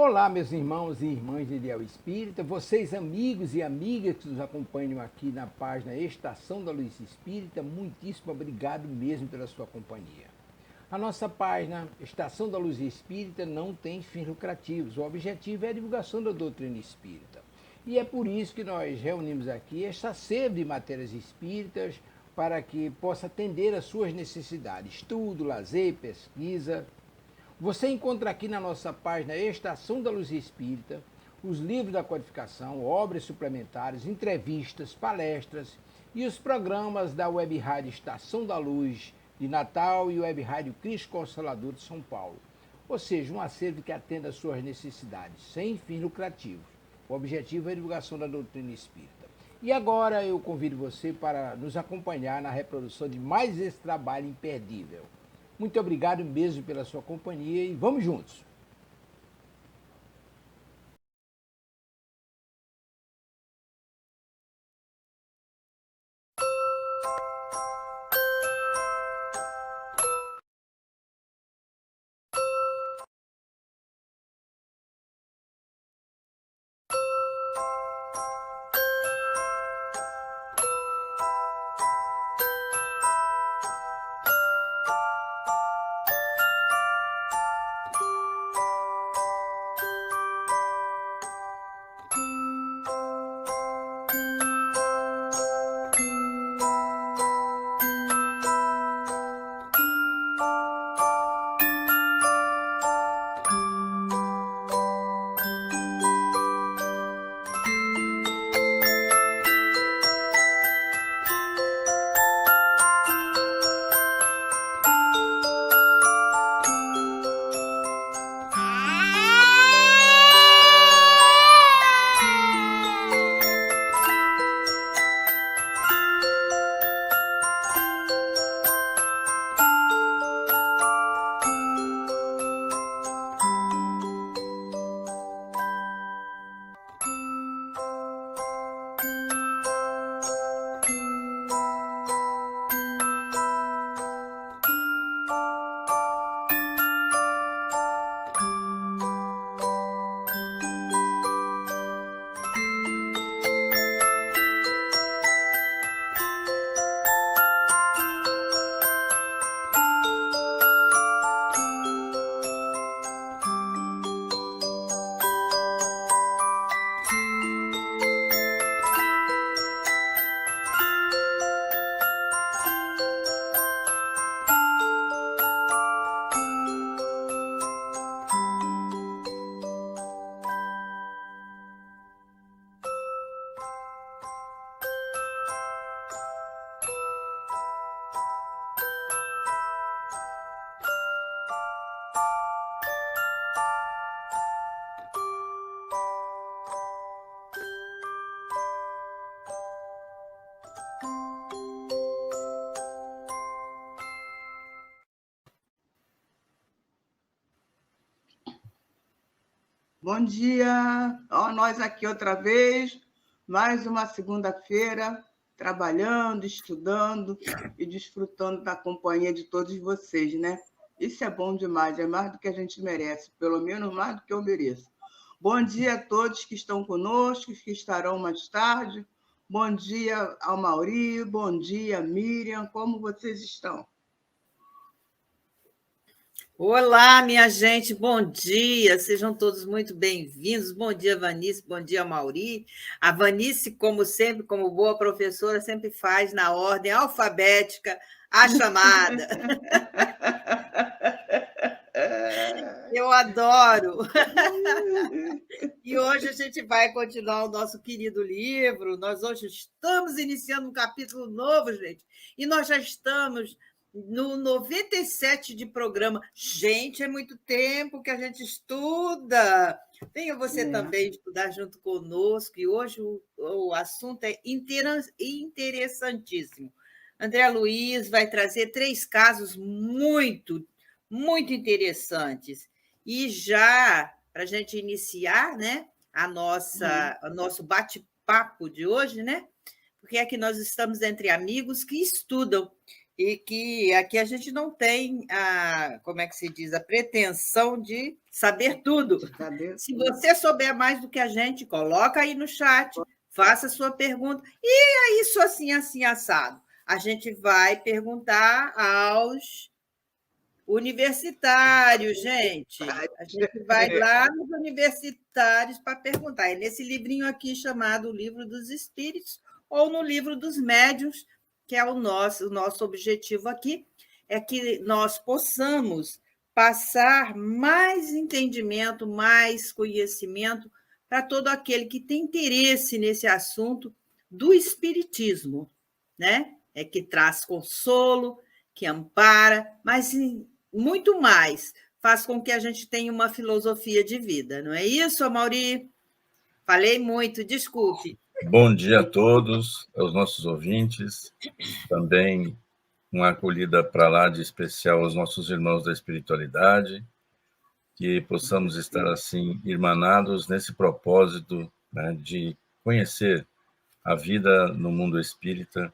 Olá, meus irmãos e irmãs de Ideal Espírita, vocês amigos e amigas que nos acompanham aqui na página Estação da Luz Espírita, muitíssimo obrigado mesmo pela sua companhia. A nossa página Estação da Luz Espírita não tem fins lucrativos, o objetivo é a divulgação da doutrina espírita. E é por isso que nós reunimos aqui esta sede de matérias espíritas para que possa atender às suas necessidades, estudo, lazer, pesquisa. Você encontra aqui na nossa página Estação da Luz Espírita os livros da codificação, obras suplementares, entrevistas, palestras e os programas da Web Rádio Estação da Luz de Natal e Web Rádio Cristo Consolador de São Paulo. Ou seja, um acervo que atenda às suas necessidades, sem fins lucrativos. O objetivo é a divulgação da doutrina espírita. E agora eu convido você para nos acompanhar na reprodução de mais esse trabalho imperdível. Muito obrigado mesmo pela sua companhia e vamos juntos! Bom dia, nós aqui outra vez, mais uma segunda-feira, trabalhando, estudando e desfrutando da companhia de todos vocês, né? Isso é bom demais, é mais do que a gente merece, pelo menos mais do que eu mereço. Bom dia a todos que estão conosco, que estarão mais tarde. Bom dia ao Mauri, bom dia, Miriam, como vocês estão? Olá, minha gente, bom dia, sejam todos muito bem-vindos. Bom dia, Vanice, bom dia, Mauri. A Vanice, como sempre, como boa professora, sempre faz na ordem alfabética a chamada. Eu adoro. E hoje a gente vai continuar o nosso querido livro. Nós hoje estamos iniciando um capítulo novo, gente, e nós já estamos no 97 de programa. Gente, é muito tempo que a gente estuda. Venha você também estudar junto conosco. E hoje o assunto é interessantíssimo. André Luiz vai trazer 3 casos muito, muito interessantes. E já, para a gente iniciar, né, o nosso bate-papo de hoje, né? Porque aqui nós estamos entre amigos que estudam. e que aqui a gente não tem como é que se diz, a pretensão de saber tudo. Se você souber mais do que a gente, coloca aí no chat, faça a sua pergunta. E é isso assim, assim, assado. A gente vai perguntar aos universitários, gente. A gente vai lá nos universitários para perguntar. É nesse livrinho aqui chamado O Livro dos Espíritos, ou no Livro dos Médiuns, que é o nosso objetivo aqui, é que nós possamos passar mais entendimento, mais conhecimento para todo aquele que tem interesse nesse assunto do espiritismo, né? É que traz consolo, que ampara, mas muito mais, faz com que a gente tenha uma filosofia de vida, não é isso, Amaury? Falei muito, desculpe. Bom dia a todos, aos nossos ouvintes, também uma acolhida para lá de especial aos nossos irmãos da espiritualidade, que possamos estar assim irmanados nesse propósito, né, de conhecer a vida no mundo espírita,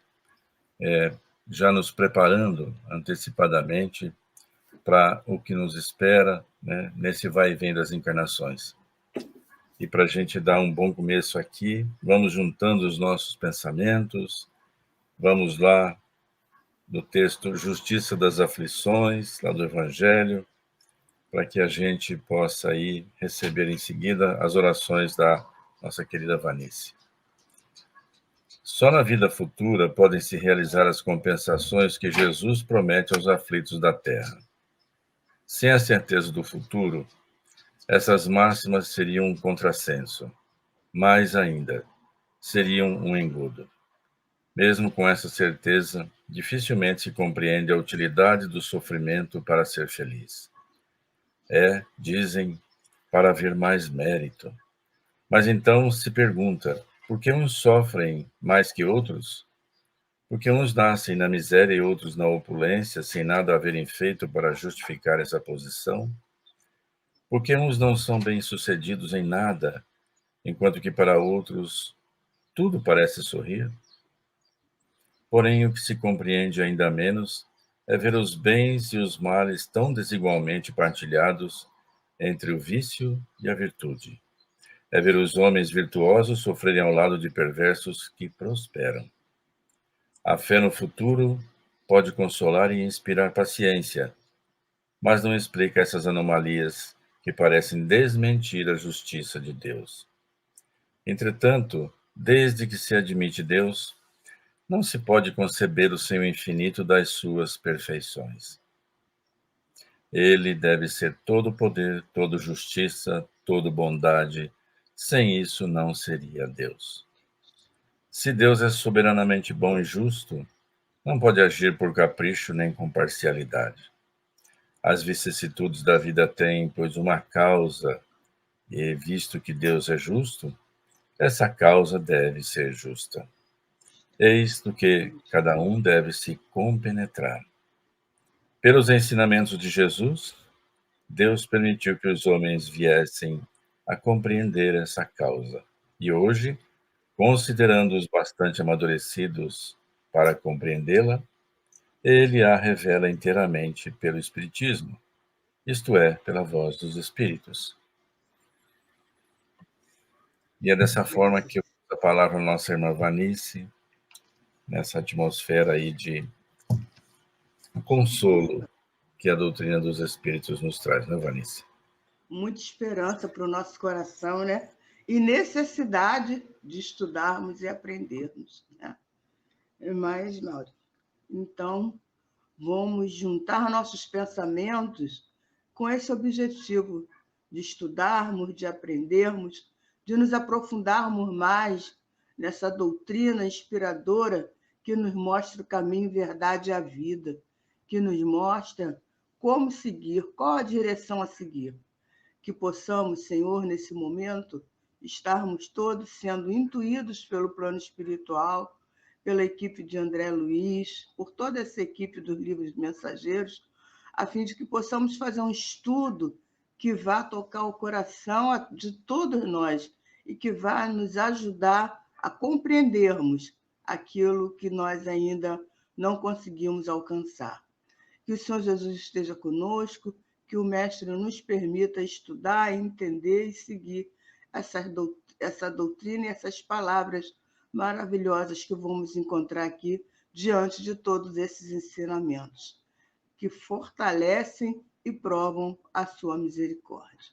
já nos preparando antecipadamente para o que nos espera, né, nesse vai e vem das encarnações. E para a gente dar um bom começo aqui, vamos juntando os nossos pensamentos, vamos lá no texto Justiça das Aflições, lá do Evangelho, para que a gente possa aí receber em seguida as orações da nossa querida Vanice. Só na vida futura podem se realizar as compensações que Jesus promete aos aflitos da terra. Sem a certeza do futuro, essas máximas seriam um contrassenso. Mais ainda, seriam um engodo. Mesmo com essa certeza, dificilmente se compreende a utilidade do sofrimento para ser feliz. Dizem, para haver mais mérito. Mas então se pergunta, por que uns sofrem mais que outros? Por que uns nascem na miséria e outros na opulência, sem nada haverem feito para justificar essa posição? Por que uns não são bem-sucedidos em nada, enquanto que para outros tudo parece sorrir? Porém, o que se compreende ainda menos é ver os bens e os males tão desigualmente partilhados entre o vício e a virtude. É ver os homens virtuosos sofrerem ao lado de perversos que prosperam. A fé no futuro pode consolar e inspirar paciência, mas não explica essas anomalias que parecem desmentir a justiça de Deus. Entretanto, desde que se admite Deus, não se pode conceber o Senhor infinito das suas perfeições. Ele deve ser todo poder, toda justiça, toda bondade. Sem isso, não seria Deus. Se Deus é soberanamente bom e justo, não pode agir por capricho nem com parcialidade. As vicissitudes da vida têm, pois, uma causa, e visto que Deus é justo, essa causa deve ser justa. Eis do que cada um deve se compenetrar. Pelos ensinamentos de Jesus, Deus permitiu que os homens viessem a compreender essa causa. E hoje, considerando-os bastante amadurecidos para compreendê-la, ele a revela inteiramente pelo Espiritismo, isto é, pela voz dos Espíritos. E é dessa forma que eu uso a palavra à nossa irmã Vanice, nessa atmosfera aí de consolo que a doutrina dos Espíritos nos traz, né, Vanice? Muita esperança para o nosso coração, né? E necessidade de estudarmos e aprendermos, né? Mas, Mauro, então, vamos juntar nossos pensamentos com esse objetivo de estudarmos, de aprendermos, de nos aprofundarmos mais nessa doutrina inspiradora que nos mostra o caminho, verdade e a vida, que nos mostra como seguir, qual a direção a seguir. Que possamos, Senhor, nesse momento, estarmos todos sendo intuídos pelo plano espiritual, pela equipe de André Luiz, por toda essa equipe dos livros mensageiros, a fim de que possamos fazer um estudo que vá tocar o coração de todos nós e que vá nos ajudar a compreendermos aquilo que nós ainda não conseguimos alcançar. Que o Senhor Jesus esteja conosco, que o Mestre nos permita estudar, entender e seguir essa doutrina e essas palavras maravilhosas que vamos encontrar aqui diante de todos esses ensinamentos, que fortalecem e provam a sua misericórdia.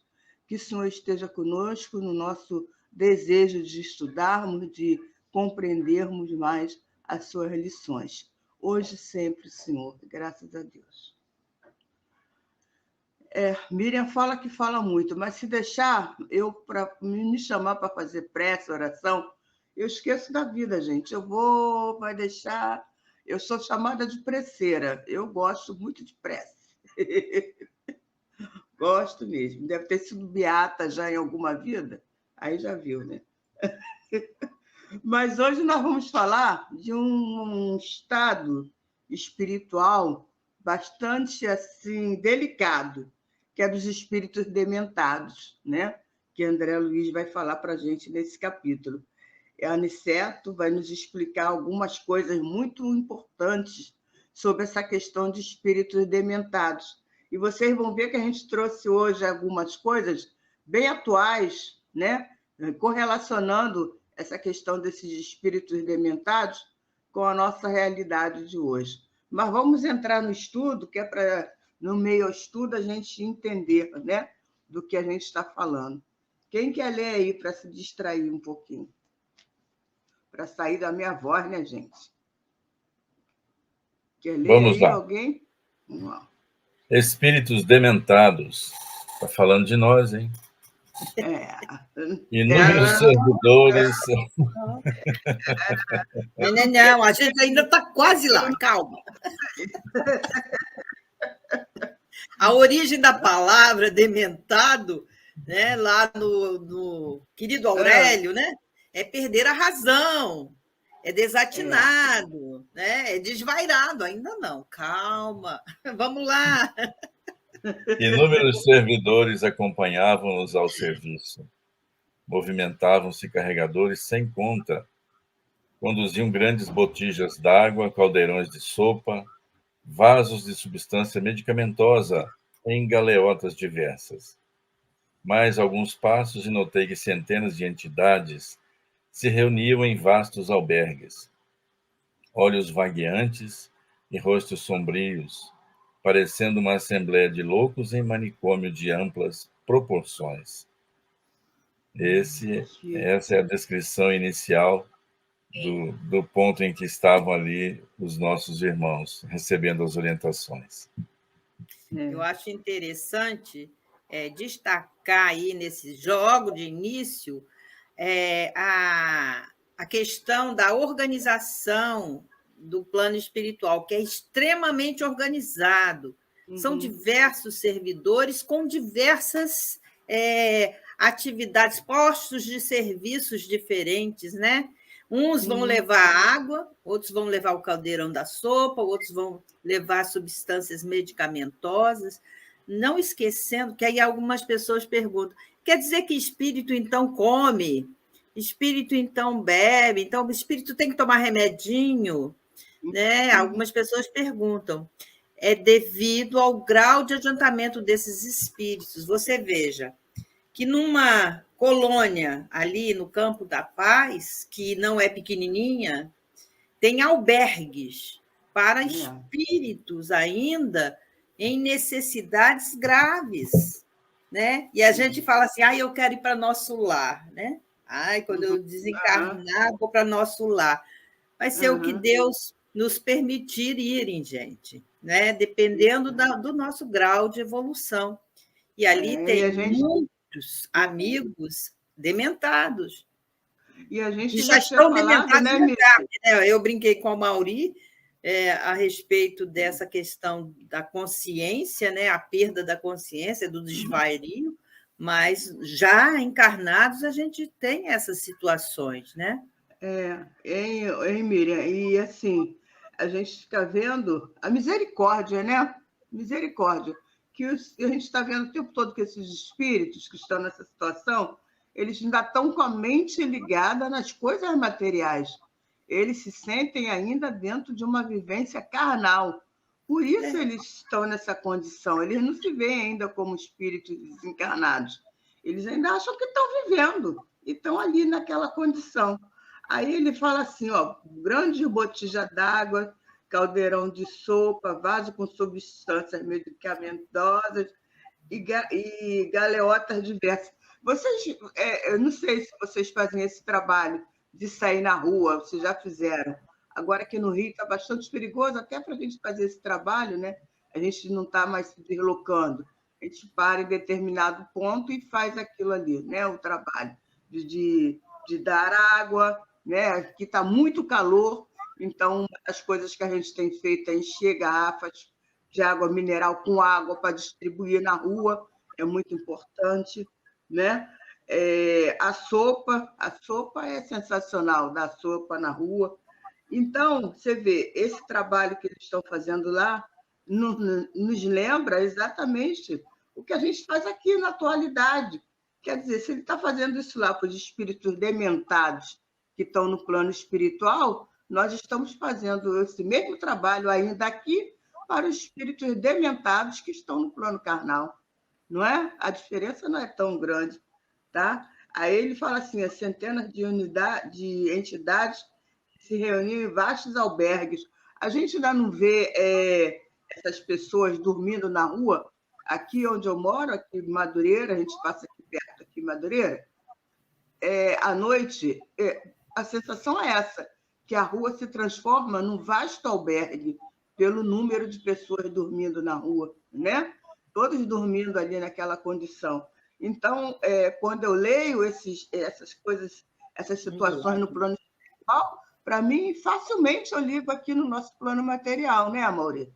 Que o Senhor esteja conosco no nosso desejo de estudarmos, de compreendermos mais as suas lições. Hoje e sempre, Senhor, graças a Deus. Miriam fala que fala muito, mas se deixar para me chamar para fazer prece, oração, eu esqueço da vida, gente. Vai deixar. Eu sou chamada de preceira. Eu gosto muito de prece. Gosto mesmo. Deve ter sido beata já em alguma vida. Aí já viu, né? Mas hoje nós vamos falar de um estado espiritual bastante assim delicado, que é dos espíritos dementados, né? Que André Luiz vai falar para a gente nesse capítulo. A Aniceto vai nos explicar algumas coisas muito importantes sobre essa questão de espíritos dementados. E vocês vão ver que a gente trouxe hoje algumas coisas bem atuais, né? Correlacionando essa questão desses espíritos dementados com a nossa realidade de hoje. Mas vamos entrar no estudo, que é para, no meio ao estudo, a gente entender, né, do que a gente está falando. Quem quer ler aí para se distrair um pouquinho? Para sair da minha voz, né, gente? Quer ler Vamos aí lá. alguém? Vamos lá. Espíritos dementados. Está falando de nós, hein? Inúmeros servidores. Não, a gente ainda está quase lá, calma. A origem da palavra dementado, né, lá no querido Aurélio, né, é perder a razão, é desatinado, né, é desvairado. Ainda não, calma, vamos lá. Inúmeros servidores acompanhavam-nos ao serviço. Movimentavam-se carregadores sem conta. Conduziam grandes botijas d'água, caldeirões de sopa, vasos de substância medicamentosa em galeotas diversas. Mais alguns passos e notei que centenas de entidades se reuniam em vastos albergues. Olhos vagueantes e rostos sombrios, parecendo uma assembleia de loucos em manicômio de amplas proporções. Essa é a descrição inicial do ponto em que estavam ali os nossos irmãos, recebendo as orientações. Eu acho interessante destacar aí nesse jogo de início a questão da organização do plano espiritual, que é extremamente organizado. Uhum. São diversos servidores com diversas atividades, postos de serviços diferentes, né? Uns vão levar água, outros vão levar o caldeirão da sopa, outros vão levar substâncias medicamentosas, não esquecendo que aí algumas pessoas perguntam, quer dizer que espírito então come? Espírito então bebe? Então o espírito tem que tomar remedinho? Né? Algumas pessoas perguntam. É devido ao grau de adiantamento desses espíritos. Você veja que numa colônia ali no Campo da Paz, que não é pequenininha, tem albergues para espíritos ainda em necessidades graves, né? E a gente fala assim, eu quero ir para nosso lar, né? Quando eu desencarnar, vou para nosso lar. Vai ser o que Deus nos permitir irem, gente, né? Dependendo do nosso grau de evolução. E ali tem muitos amigos dementados. E a gente já estão dementados, né? Eu brinquei com a Mauri a respeito dessa questão da consciência, né? A perda da consciência, do desvario, mas já encarnados a gente tem essas situações, né? Miriam, e assim, a gente fica vendo a misericórdia, né? Misericórdia. Que a gente está vendo o tempo todo que esses espíritos que estão nessa situação, eles ainda estão com a mente ligada nas coisas materiais. eles se sentem ainda dentro de uma vivência carnal. Por isso eles estão nessa condição. Eles não se veem ainda como espíritos desencarnados. Eles ainda acham que estão vivendo e estão ali naquela condição. Aí ele fala assim, ó, grande botija d'água, caldeirão de sopa, vaso com substâncias medicamentosas e galeotas diversas. Vocês, eu não sei se vocês fazem esse trabalho de sair na rua, vocês já fizeram. Agora aqui no Rio está bastante perigoso, até para a gente fazer esse trabalho, né? A gente não está mais se deslocando. A gente para em determinado ponto e faz aquilo ali, né? O trabalho de dar água, né? Aqui está muito calor, então as coisas que a gente tem feito é encher garrafas de água mineral com água para distribuir na rua, é muito importante, né? A sopa é sensacional, dar sopa na rua. Então, você vê, esse trabalho que eles estão fazendo lá nos lembra exatamente o que a gente faz aqui na atualidade. Quer dizer, se ele está fazendo isso lá para os espíritos dementados que estão no plano espiritual, nós estamos fazendo esse mesmo trabalho ainda aqui para os espíritos dementados que estão no plano carnal. Não é? A diferença não é tão grande. Tá? Aí ele fala assim, centenas de entidades que se reuniam em vastos albergues. A gente ainda não vê essas pessoas dormindo na rua. Aqui onde eu moro, aqui em Madureira, a gente passa aqui perto, aqui em Madureira, à noite, a sensação é essa, que a rua se transforma num vasto albergue pelo número de pessoas dormindo na rua, né? Todos dormindo ali naquela condição. Então, quando eu leio essas coisas, essas situações no plano espiritual, para mim, facilmente eu ligo aqui no nosso plano material, né, Amaury?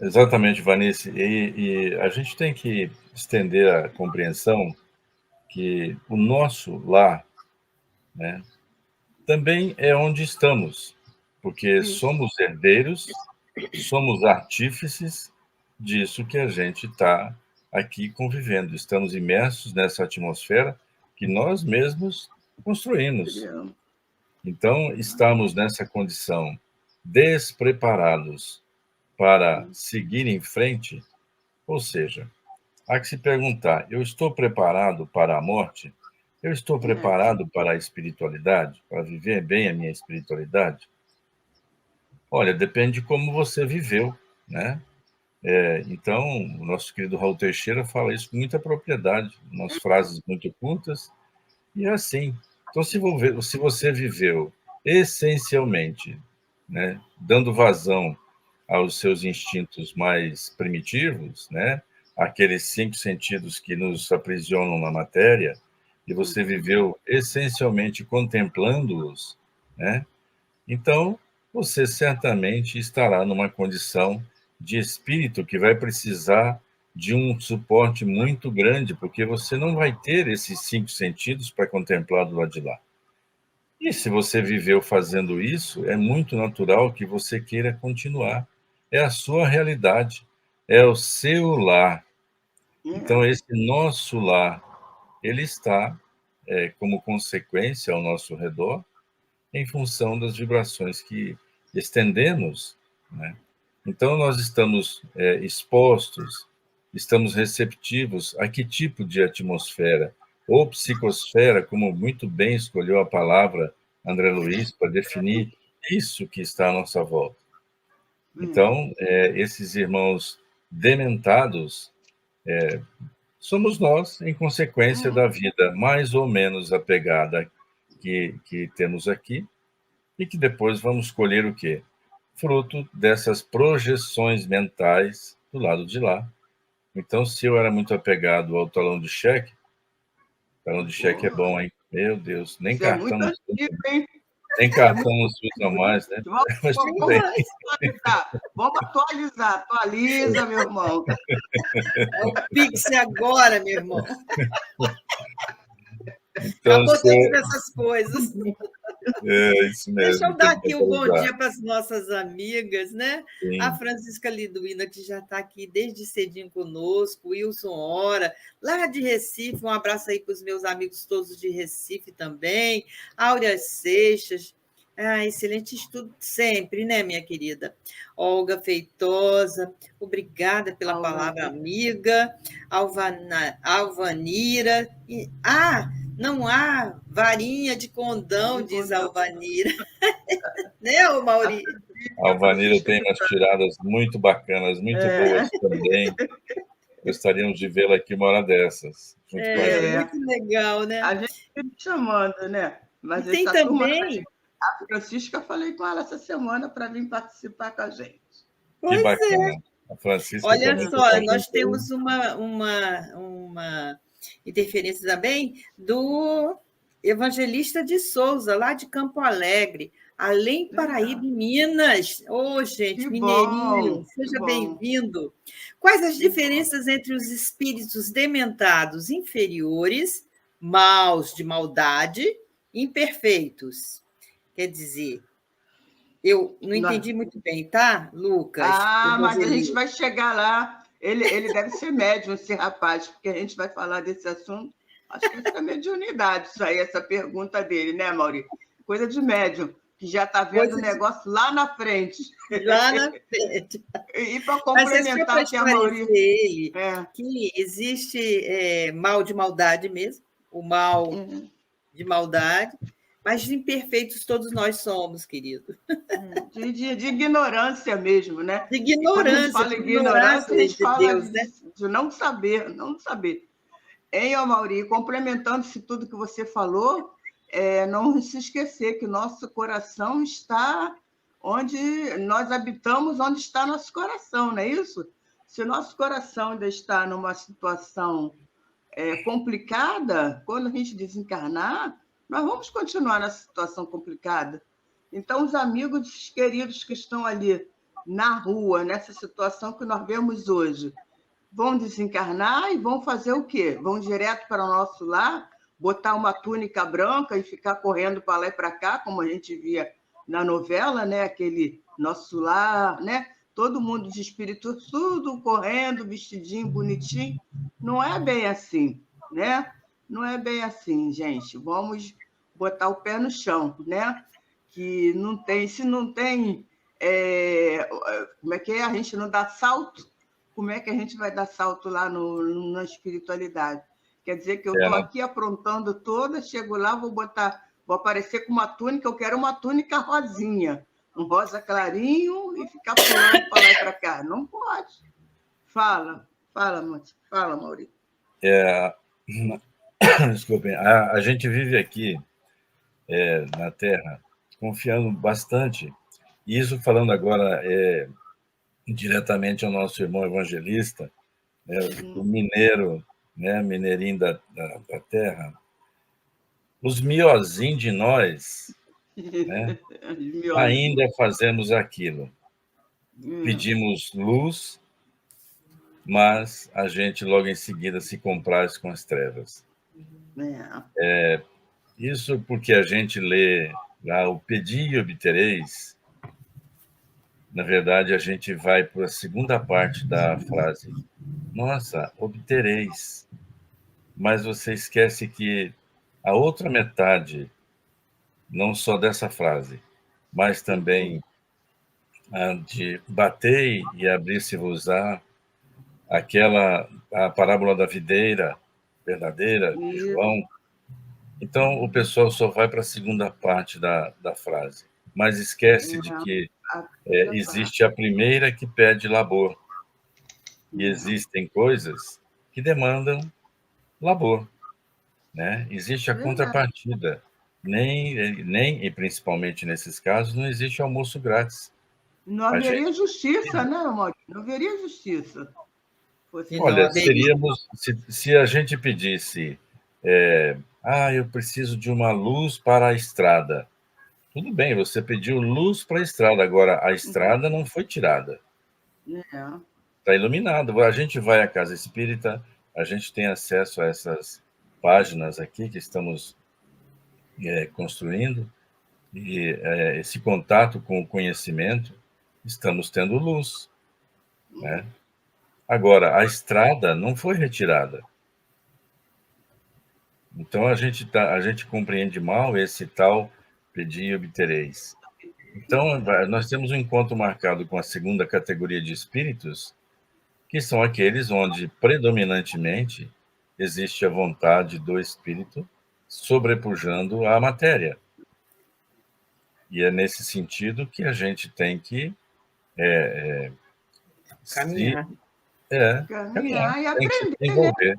Exatamente, Vanice. E a gente tem que estender a compreensão que o nosso lar, né, também é onde estamos, porque somos herdeiros, somos artífices disso que a gente está aqui convivendo. Estamos imersos nessa atmosfera que nós mesmos construímos. Então, estamos nessa condição despreparados para seguir em frente, ou seja, há que se perguntar, eu estou preparado para a morte? Eu estou preparado para a espiritualidade? Para viver bem a minha espiritualidade? Olha, depende de como você viveu, né? Então, o nosso querido Raul Teixeira fala isso com muita propriedade, umas frases muito curtas, e é assim. Então, se você viveu essencialmente, né, dando vazão aos seus instintos mais primitivos, né, aqueles 5 sentidos que nos aprisionam na matéria, e você viveu essencialmente contemplando-os, né, então você certamente estará numa condição de espírito que vai precisar de um suporte muito grande, porque você não vai ter esses 5 sentidos para contemplar do lado de lá. E se você viveu fazendo isso, é muito natural que você queira continuar. É a sua realidade, é o seu lar. Então, esse nosso lar, ele está como consequência ao nosso redor, em função das vibrações que estendemos, né? Então, nós estamos expostos, estamos receptivos a que tipo de atmosfera, ou psicosfera, como muito bem escolheu a palavra André Luiz para definir isso que está à nossa volta. Então, esses irmãos dementados somos nós, em consequência da vida mais ou menos apegada que temos aqui, e que depois vamos colher o quê? Fruto dessas projeções mentais do lado de lá. Então, se eu era muito apegado ao talão de cheque é bom, hein? Meu Deus, nem Isso cartão, é muito antigo, hein? nem cartão não se usa mais, né? Vamos atualizar, atualiza, meu irmão. É o Pix agora, meu irmão. Então, Acabou todas essas coisas. É isso Deixa mesmo, eu dar tem que aqui um bom atualizar. dia para as nossas amigas, né? A Sim, Francisca Liduína, que já está aqui desde cedinho conosco, o Wilson Ora, lá de Recife, um abraço aí para os meus amigos todos de Recife também, Áurea Seixas, excelente estudo sempre, né, minha querida? Olga Feitosa, obrigada pela palavra amiga, Alvanira, não há varinha de condão, diz a Alvanira. Né, ô Mauri? a Alvanira tem umas tiradas muito bacanas, muito boas também. Gostaríamos de vê-la aqui uma hora dessas, junto com a gente. Muito legal, né? A gente fica chamando, né? Mas e tem essa turma, também. a Francisca, falei com ela essa semana para vir participar com a gente. Que Pois bacana. A Francisca Olha também só, está com a nós gente aí. temos uma interferência também do Evangelista de Souza, lá de Campo Alegre, Além Paraíba, em Minas. Ô, gente, Que mineirinho, bom, seja que bom. bem-vindo. Quais as Que diferenças entre os espíritos dementados inferiores, maus de maldade, imperfeitos? Quer dizer, eu não entendi muito bem, tá, Lucas? Mas a gente vai chegar lá. Ele deve ser médium, esse rapaz, porque a gente vai falar desse assunto. Acho que essa mediunidade, isso aí, essa pergunta dele, né, Mauri? Coisa de médium, que já está vendo o negócio lá na frente. Lá na frente. E para Mas é só complementar para o que a Mauri... esclarecer ele que existe mal de maldade mesmo, o mal de maldade, mas de imperfeitos todos nós somos, querido. De ignorância mesmo, né? De E quando a gente ignorância, fala de ignorância, a gente de fala Deus, né? de não saber, não saber. Hein, Mauri, complementando-se tudo que você falou, não se esquecer que o nosso coração está onde nós habitamos, onde está nosso coração, não é isso? Se o nosso coração ainda está numa situação complicada, quando a gente desencarnar, nós vamos continuar nessa situação complicada. Então, os amigos queridos que estão ali na rua, nessa situação que nós vemos hoje, vão desencarnar e vão fazer o quê? Vão direto para o nosso lar, botar uma túnica branca e ficar correndo para lá e para cá, como a gente via na novela, né? Aquele Nosso Lar, né? Todo mundo de espírito, tudo correndo, vestidinho, bonitinho. Não é bem assim, né? Não é bem assim, gente. Vamos botar o pé no chão, né? Que não tem, se não tem, como é que é? A gente não dá salto. Como é que a gente vai dar salto lá na espiritualidade? Quer dizer que eu estou aqui aprontando toda, chego lá, vou aparecer com uma túnica, eu quero uma túnica rosinha, um rosa clarinho e ficar pulando para lá e para cá. Não pode. Fala, Maurício. Desculpem, a gente vive aqui na Terra confiando bastante, e isso falando agora diretamente ao nosso irmão evangelista, o mineiro, né, mineirinho da terra, os miozinhos de nós, né, ainda fazemos aquilo. Pedimos luz, mas a gente logo em seguida se compraz com as trevas. Isso porque a gente lê lá o pedi e obtereis. Na verdade, a gente vai para a segunda parte da frase. Nossa, obtereis. Mas você esquece que a outra metade, não só dessa frase, mas também a de batei e abrir-se-vos-á, a parábola da videira verdadeira, de João. Então, o pessoal só vai para a segunda parte da frase, mas esquece de que existe a primeira que pede labor. E existem coisas que demandam labor, né? Existe a contrapartida. E principalmente nesses casos, não existe almoço grátis. Não haveria justiça, né, Maurício? Não haveria justiça. Olha, se a gente pedisse, eu preciso de uma luz para a estrada. Tudo bem, você pediu luz para a estrada, agora a estrada não foi tirada. Está iluminado. A gente vai à casa espírita, a gente tem acesso a essas páginas aqui que estamos construindo, E esse contato com o conhecimento, estamos tendo luz, né? Agora, a estrada não foi retirada. Então, a gente compreende mal esse tal pedi e obtereis. Então, nós temos um encontro marcado com a segunda categoria de espíritos, que são aqueles onde, predominantemente, existe a vontade do espírito sobrepujando a matéria. E é nesse sentido que a gente tem que Caminhar. Caminhar e tem que se aprender, né? desenvolver.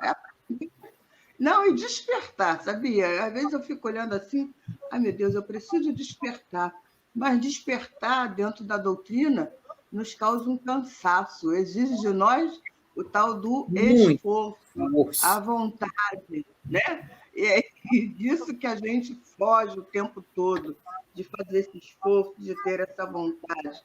Não, e despertar, sabia? Às vezes eu fico olhando assim, ai meu Deus, eu preciso despertar. Mas despertar dentro da doutrina nos causa um cansaço, exige de nós o tal do Muito. esforço, a vontade, né? E é disso que a gente foge o tempo todo, de fazer esse esforço, de ter essa vontade.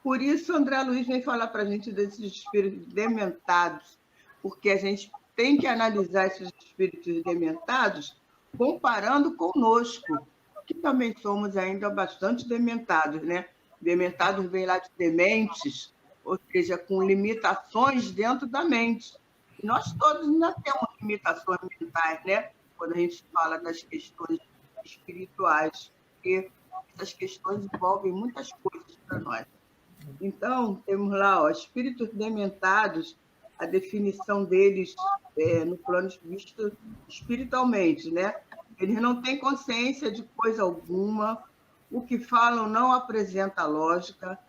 Por isso, André Luiz vem falar para a gente desses espíritos dementados, porque a gente tem que analisar esses espíritos dementados comparando conosco, que também somos ainda bastante dementados, né? Dementados vem lá de dementes, ou seja, com limitações dentro da mente. E nós todos ainda temos limitações mentais, né? Quando a gente fala das questões espirituais, porque essas questões envolvem muitas coisas para nós. Então, temos lá, ó, espíritos dementados, a definição deles no plano visto espiritualmente, né? Eles não têm consciência de coisa alguma, o que falam não apresenta lógica,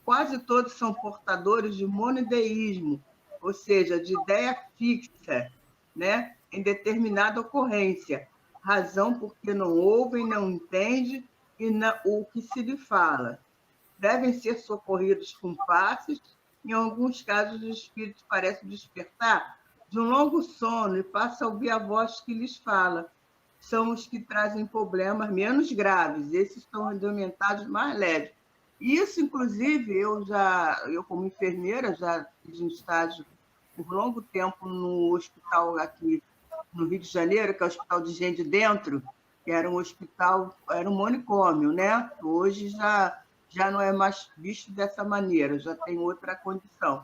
quase todos são portadores de monodeísmo, ou seja, de ideia fixa, né? Em determinada ocorrência, razão porque não ouvem, não entendem o que se lhe fala. Devem ser socorridos com passes. Em alguns casos, os espíritos parecem despertar de um longo sono e passam a ouvir a voz que lhes fala. São os que trazem problemas menos graves, esses são atormentados mais leves. Isso, inclusive, eu como enfermeira, já fiz um estágio por longo tempo no hospital aqui no Rio de Janeiro, que é o Hospital de Gente Dentro, que era um hospital, era um manicômio, né? Hoje já não é mais visto dessa maneira, já tem outra condição.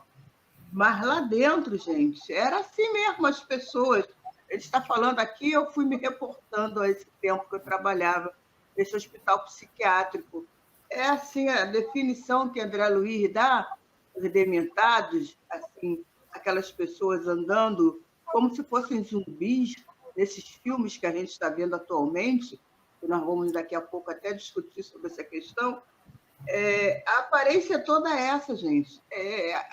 Mas lá dentro, gente, era assim mesmo, as pessoas. Ele está falando aqui, eu fui me reportando a esse tempo que eu trabalhava nesse hospital psiquiátrico. É assim, a definição que André Luiz dá, os dementados, assim, aquelas pessoas andando como se fossem zumbis, nesses filmes que a gente está vendo atualmente, que nós vamos daqui a pouco até discutir sobre essa questão. A aparência é toda essa, gente.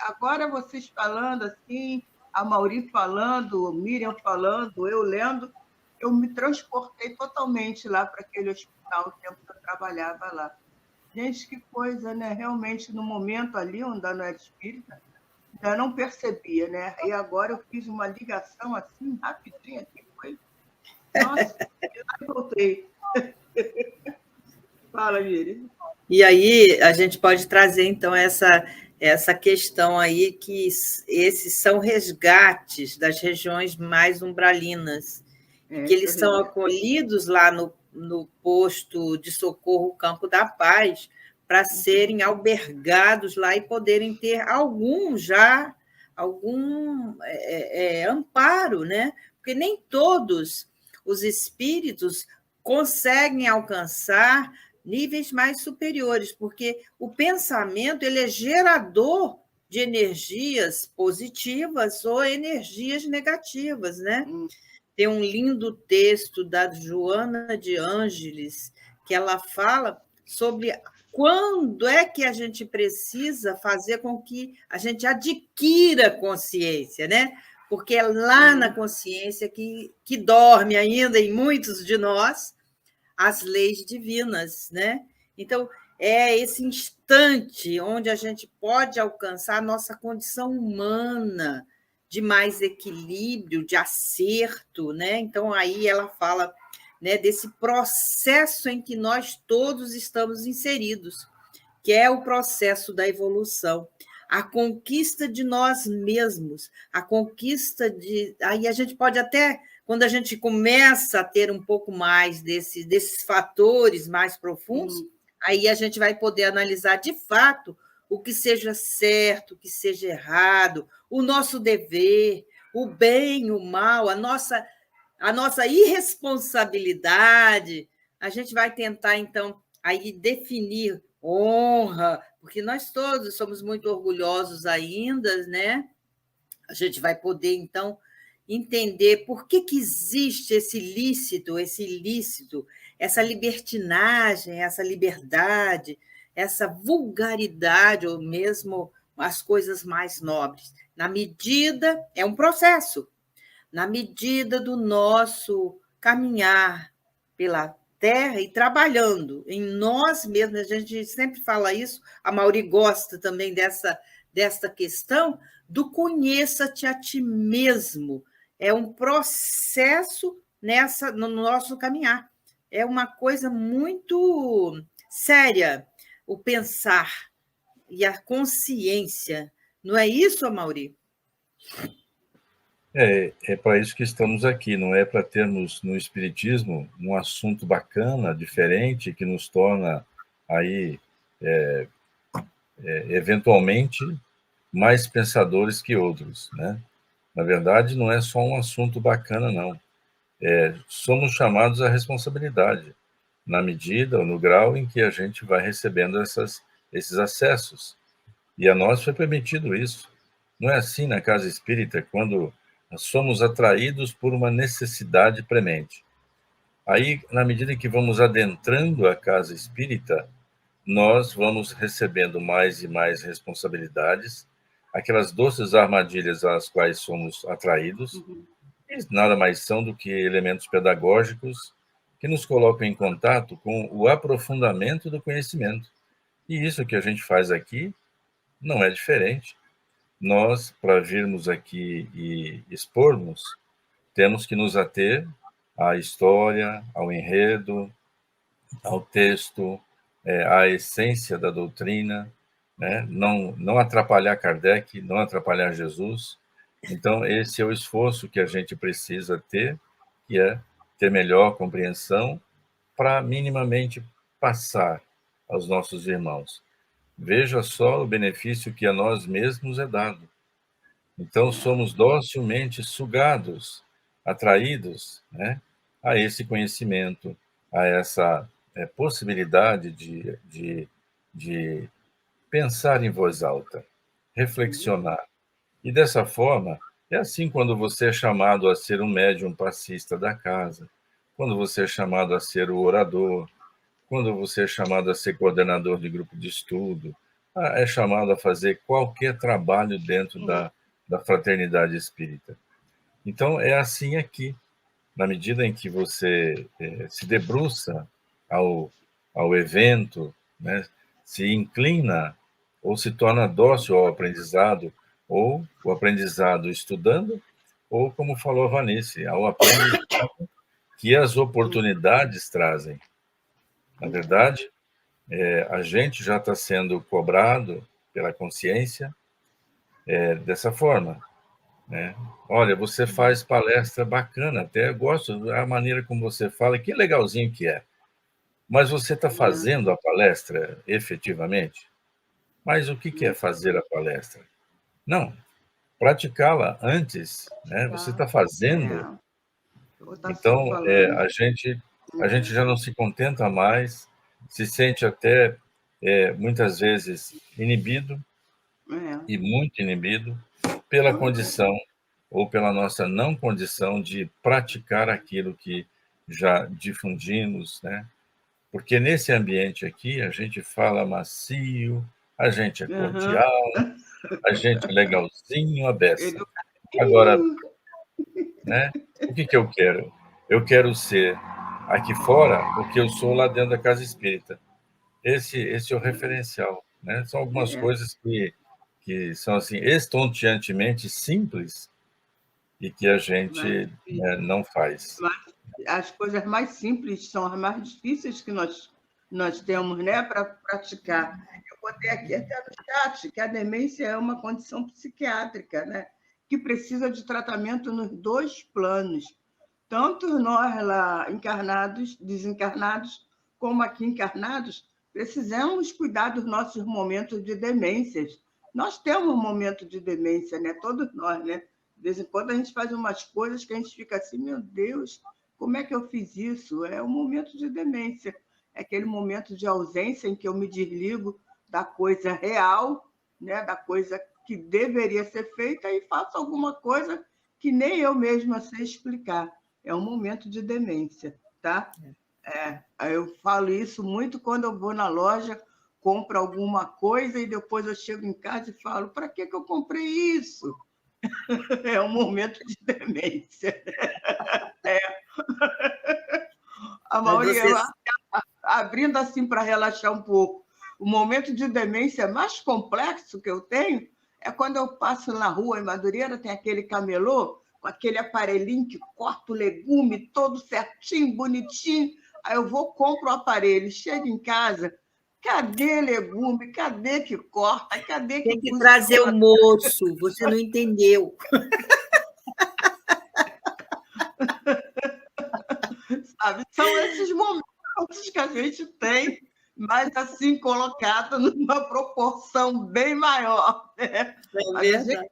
Agora vocês falando assim, a Mauri falando, a Miriam falando, eu lendo, eu me transportei totalmente lá para aquele hospital, o tempo que eu trabalhava lá. Gente, que coisa, né? Realmente, no momento ali, onde eu não era espírita, ainda não percebia, né? E agora eu fiz uma ligação assim, rapidinho, aqui, foi. Nossa, eu voltei. Fala, Miriam. E aí a gente pode trazer, então, essa questão aí que esses são resgates das regiões mais umbralinas, que eles são acolhidos lá no posto de socorro Campo da Paz para serem albergados lá e poderem ter algum amparo, né? Porque nem todos os espíritos conseguem alcançar níveis mais superiores, porque o pensamento ele é gerador de energias positivas ou energias negativas, né? Tem um lindo texto da Joana de Ângeles, que ela fala sobre quando é que a gente precisa fazer com que a gente adquira consciência, né? Porque é lá na consciência que dorme ainda em muitos de nós as leis divinas, né? Então, é esse instante onde a gente pode alcançar a nossa condição humana de mais equilíbrio, de acerto, né? Então, aí ela fala, né, desse processo em que nós todos estamos inseridos, que é o processo da evolução, a conquista de nós mesmos, a conquista de... Aí a gente pode até quando a gente começa a ter um pouco mais desses fatores mais profundos, aí a gente vai poder analisar de fato o que seja certo, o que seja errado, o nosso dever, o bem, o mal, a nossa irresponsabilidade. A gente vai tentar, então, aí definir honra, porque nós todos somos muito orgulhosos ainda, né? A gente vai poder, então, entender por que existe esse ilícito, essa libertinagem, essa liberdade, essa vulgaridade, ou mesmo as coisas mais nobres. Na medida, é um processo, na medida do nosso caminhar pela terra e trabalhando em nós mesmos, a gente sempre fala isso, a Mauri gosta também desta questão do conheça-te a ti mesmo. É um processo no nosso caminhar. É uma coisa muito séria o pensar e a consciência. Não é isso, Mauri? É para isso que estamos aqui, não é para termos no Espiritismo um assunto bacana, diferente, que nos torna aí, eventualmente, mais pensadores que outros, né? Na verdade, não é só um assunto bacana, não. Somos chamados à responsabilidade, na medida ou no grau em que a gente vai recebendo esses acessos. E a nós foi permitido isso. Não é assim na casa espírita, quando somos atraídos por uma necessidade premente. Aí, na medida em que vamos adentrando a casa espírita, nós vamos recebendo mais e mais responsabilidades, aquelas doces armadilhas às quais somos atraídos, e nada mais são do que elementos pedagógicos que nos colocam em contato com o aprofundamento do conhecimento. E isso que a gente faz aqui não é diferente. Nós, para virmos aqui e expormos, temos que nos ater à história, ao enredo, ao texto, à essência da doutrina, né? Não atrapalhar Kardec, não atrapalhar Jesus. Então, esse é o esforço que a gente precisa ter, que é ter melhor compreensão para minimamente passar aos nossos irmãos. Veja só o benefício que a nós mesmos é dado. Então, somos docilmente sugados, atraídos, né, a esse conhecimento, a essa possibilidade de pensar em voz alta, reflexionar. E dessa forma, é assim quando você é chamado a ser um médium passista da casa, quando você é chamado a ser o orador, quando você é chamado a ser coordenador de grupo de estudo, é chamado a fazer qualquer trabalho dentro da fraternidade espírita. Então, é assim aqui, na medida em que você se debruça ao evento, né, se inclina ou se torna dócil ao aprendizado, ou o aprendizado estudando, ou, como falou a Vanice, ao aprendizado que as oportunidades trazem. Na verdade, a gente já está sendo cobrado pela consciência dessa forma, né? Olha, você faz palestra bacana, até gosto da maneira como você fala, que legalzinho que é. Mas você está fazendo a palestra efetivamente? Mas o que é fazer a palestra? Não, praticá-la antes, né? Você está fazendo. Então, a gente já não se contenta mais, se sente até, muitas vezes, inibido, e muito inibido, pela condição ou pela nossa não condição de praticar aquilo que já difundimos, né? Porque nesse ambiente aqui a gente fala macio, a gente é cordial, a gente é legalzinho, a beça. Agora, né? O que eu quero? Eu quero ser aqui fora o que eu sou lá dentro da casa espírita. Esse é o referencial, né? São algumas coisas que são assim estonteantemente simples e que a gente não faz. As coisas mais simples são as mais difíceis que nós temos, né, para praticar. Eu botei aqui até no chat que a demência é uma condição psiquiátrica, né, que precisa de tratamento nos 2 planos. tanto nós lá encarnados, desencarnados, como aqui encarnados, precisamos cuidar dos nossos momentos de demências. Nós temos um momento de demência, né? Todos nós, né? De vez em quando a gente faz umas coisas que a gente fica assim, meu Deus, como é que eu fiz isso? É um momento de demência. É aquele momento de ausência em que eu me desligo da coisa real, né? Da coisa que deveria ser feita e faço alguma coisa que nem eu mesma sei explicar. É um momento de demência, tá? Eu falo isso muito quando eu vou na loja, compro alguma coisa e depois eu chego em casa e falo, para que eu comprei isso? É um momento de demência. A maioria, abrindo assim para relaxar um pouco. O momento de demência mais complexo que eu tenho é quando eu passo na rua, em Madureira, tem aquele camelô, com aquele aparelhinho que corta o legume todo certinho, bonitinho. Aí eu vou, compro o aparelho, chego em casa, cadê legume? Cadê que corta? Cadê que tem que trazer o moço, você não entendeu. Sabe? São esses momentos que a gente tem, mas assim, colocado numa proporção bem maior. Né? É verdade.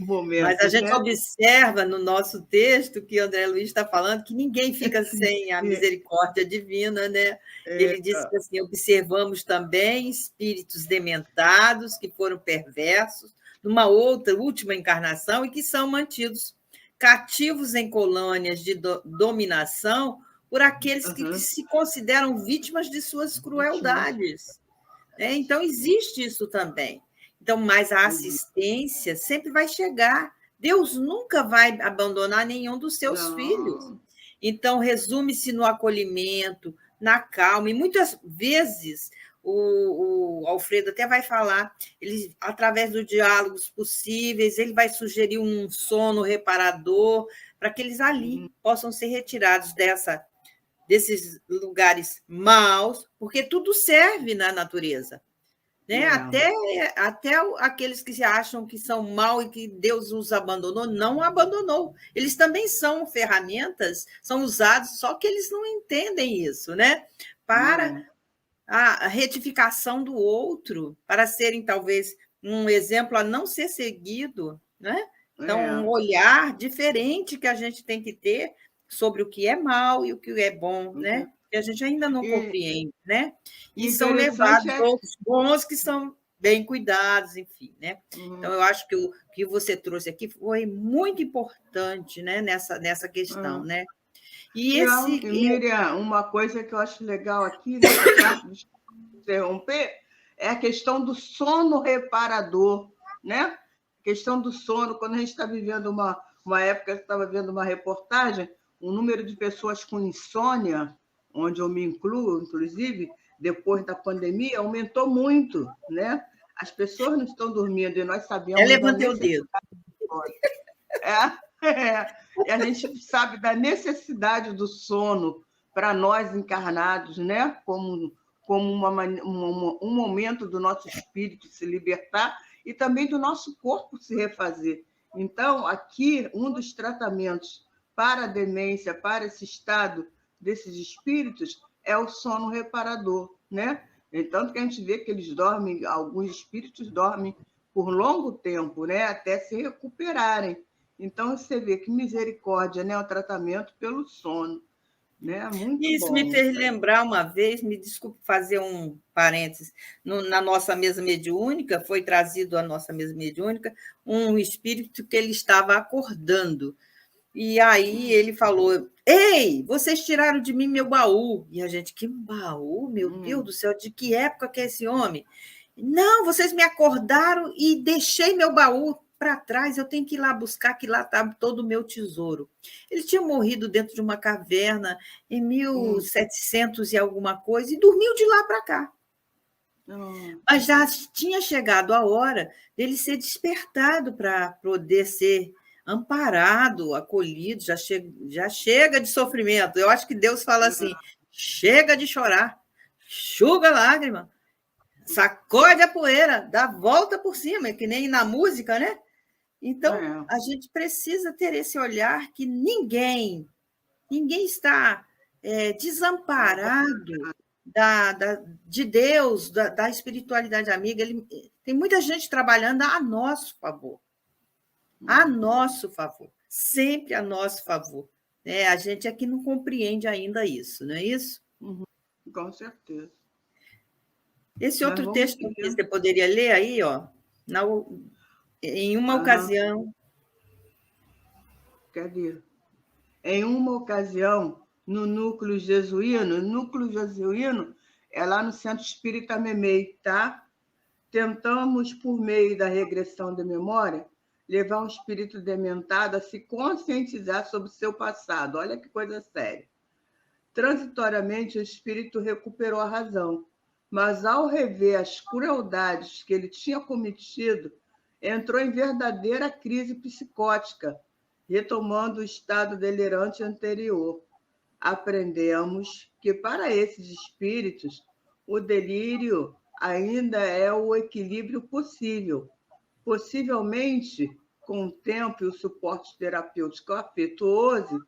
Mas a gente, né? observa no nosso texto que o André Luiz está falando que ninguém fica sem a misericórdia divina, né? Ele disse que assim, observamos também espíritos dementados que foram perversos numa outra, última encarnação e que são mantidos cativos em colônias de dominação por aqueles que se consideram vítimas de suas crueldades. Então, existe isso também. Então, mas a assistência sempre vai chegar. Deus nunca vai abandonar nenhum dos seus filhos. Então, resume-se no acolhimento, na calma. E muitas vezes, o Alfredo até vai falar, ele, através dos diálogos possíveis, ele vai sugerir um sono reparador para que eles ali possam ser retirados desses lugares maus, porque tudo serve na natureza. Né? Até aqueles que se acham que são mal e que Deus os abandonou, não abandonou. Eles também são ferramentas, são usados, só que eles não entendem isso, né? Para a retificação do outro, para serem, talvez, um exemplo a não ser seguido, né? Então, um olhar diferente que a gente tem que ter sobre o que é mal e o que é bom, né? Que a gente ainda não compreende, né? E são levados outros bons que são bem cuidados, enfim, né? Então, eu acho que o que você trouxe aqui foi muito importante, né? nessa questão, né? E Miriam, uma coisa que eu acho legal aqui, nessa parte de interromper, é a questão do sono reparador, né? A questão do sono, quando a gente está vivendo uma época, eu estava vendo uma reportagem, o número de pessoas com insônia, onde eu me incluo, inclusive, depois da pandemia, aumentou muito, né? As pessoas não estão dormindo e nós sabemos... Eu levantei o dedo. E a gente sabe da necessidade do sono para nós encarnados, né? Como um momento do nosso espírito se libertar e também do nosso corpo se refazer. Então, aqui, um dos tratamentos para a demência, para esse estado desses espíritos, é o sono reparador, né? Tanto que a gente vê que eles dormem, alguns espíritos dormem por longo tempo, né? Até se recuperarem. Então, você vê que misericórdia, né? O tratamento pelo sono. Né? Muito Isso bom. Me fez lembrar uma vez, me desculpe fazer um parênteses, na nossa mesa mediúnica, foi trazido à nossa mesa mediúnica um espírito que ele estava acordando. E aí ele falou, ei, vocês tiraram de mim meu baú. E a gente, que baú? Meu Deus do céu, de que época que é esse homem? Não, vocês me acordaram e deixei meu baú para trás, eu tenho que ir lá buscar, que lá está todo o meu tesouro. Ele tinha morrido dentro de uma caverna em 1700 e alguma coisa e dormiu de lá para cá. Mas já tinha chegado a hora dele ser despertado para poder ser amparado, acolhido, já chega de sofrimento. Eu acho que Deus fala assim, chega de chorar, enxuga a lágrima, sacode a poeira, dá a volta por cima, que nem na música, né? Então, a gente precisa ter esse olhar que ninguém Ninguém está desamparado de Deus, da espiritualidade amiga. Tem muita gente trabalhando a nosso favor. A nosso favor. Sempre a nosso favor. A gente é que não compreende ainda isso, não é isso? Com certeza. Esse outro texto que você poderia ler aí, ó, em uma ocasião. Cadê? Em uma ocasião, no núcleo jesuíno é lá no Centro Espírita Memei, tá? Tentamos, por meio da regressão da memória, levar um espírito dementado a se conscientizar sobre o seu passado. Olha que coisa séria. Transitoriamente, o espírito recuperou a razão, mas ao rever as crueldades que ele tinha cometido, entrou em verdadeira crise psicótica, retomando o estado delirante anterior. Aprendemos que, para esses espíritos, o delírio ainda é o equilíbrio possível. Possivelmente, com o tempo e o suporte terapêutico afetuoso,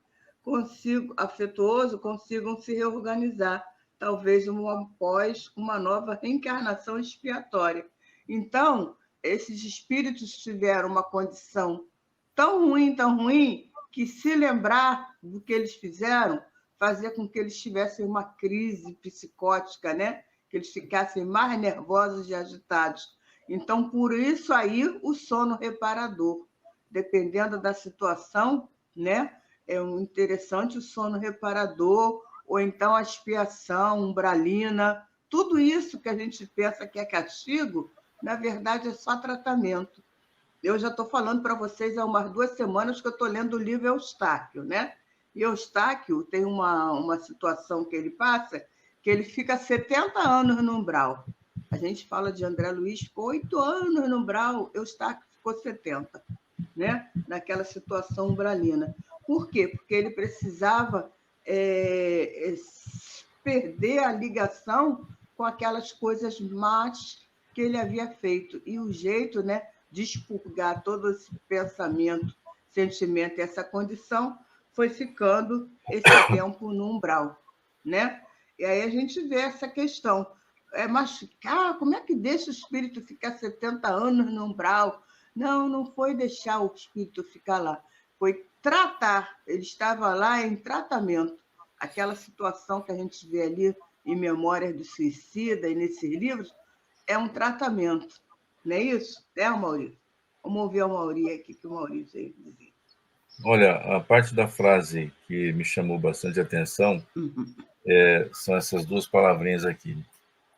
consigam se reorganizar, talvez após uma nova reencarnação expiatória. Então, esses espíritos tiveram uma condição tão ruim, que se lembrar do que eles fizeram, fazia com que eles tivessem uma crise psicótica, né? Que eles ficassem mais nervosos e agitados. Então, por isso aí, o sono reparador. Dependendo da situação, né? É interessante o sono reparador, ou então a expiação, umbralina, tudo isso que a gente pensa que é castigo, na verdade é só tratamento. Eu já estou falando para vocês há umas 2 semanas que eu estou lendo o livro Eustáquio, né? E Eustáquio tem uma situação que ele passa, que ele fica 70 anos no umbral. A gente fala de André Luiz, ficou 8 anos no umbral, Eustáquio ficou 70, né? Naquela situação umbralina. Por quê? Porque ele precisava perder a ligação com aquelas coisas más que ele havia feito. E o jeito, né, de expurgar todo esse pensamento, sentimento e essa condição foi ficando esse tempo no umbral, né? E aí a gente vê essa questão. Mas como é que deixa o espírito ficar 70 anos no umbral? Não foi deixar o espírito ficar lá, foi tratar. Ele estava lá em tratamento. Aquela situação que a gente vê ali em Memórias do Suicida e nesses livros é um tratamento. Não é isso? Maurício? Vamos ouvir a Maurício aqui, que o Maurício aí dizia. Olha, a parte da frase que me chamou bastante atenção são essas 2 palavrinhas aqui.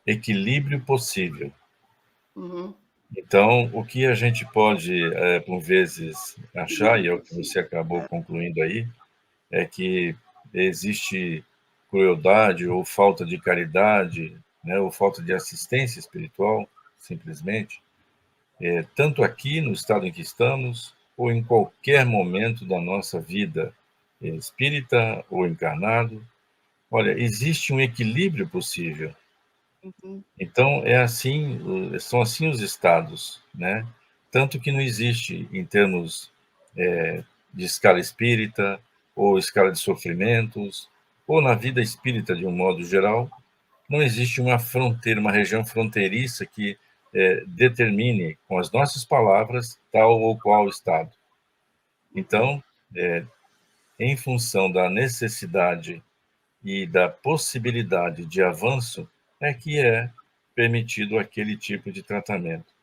Equilíbrio possível. Então, o que a gente pode, por vezes, achar, e é o que você acabou concluindo aí, é que existe crueldade ou falta de caridade, né, ou falta de assistência espiritual, simplesmente, tanto aqui no estado em que estamos, ou em qualquer momento da nossa vida, espírita ou encarnado. Olha, existe um equilíbrio possível. Então, são assim os estados, né? Tanto que não existe, em termos de escala espírita, ou escala de sofrimentos, ou na vida espírita de um modo geral, não existe uma fronteira, uma região fronteiriça que determine, com as nossas palavras, tal ou qual estado. Então, em função da necessidade e da possibilidade de avanço, é que é permitido aquele tipo de tratamento.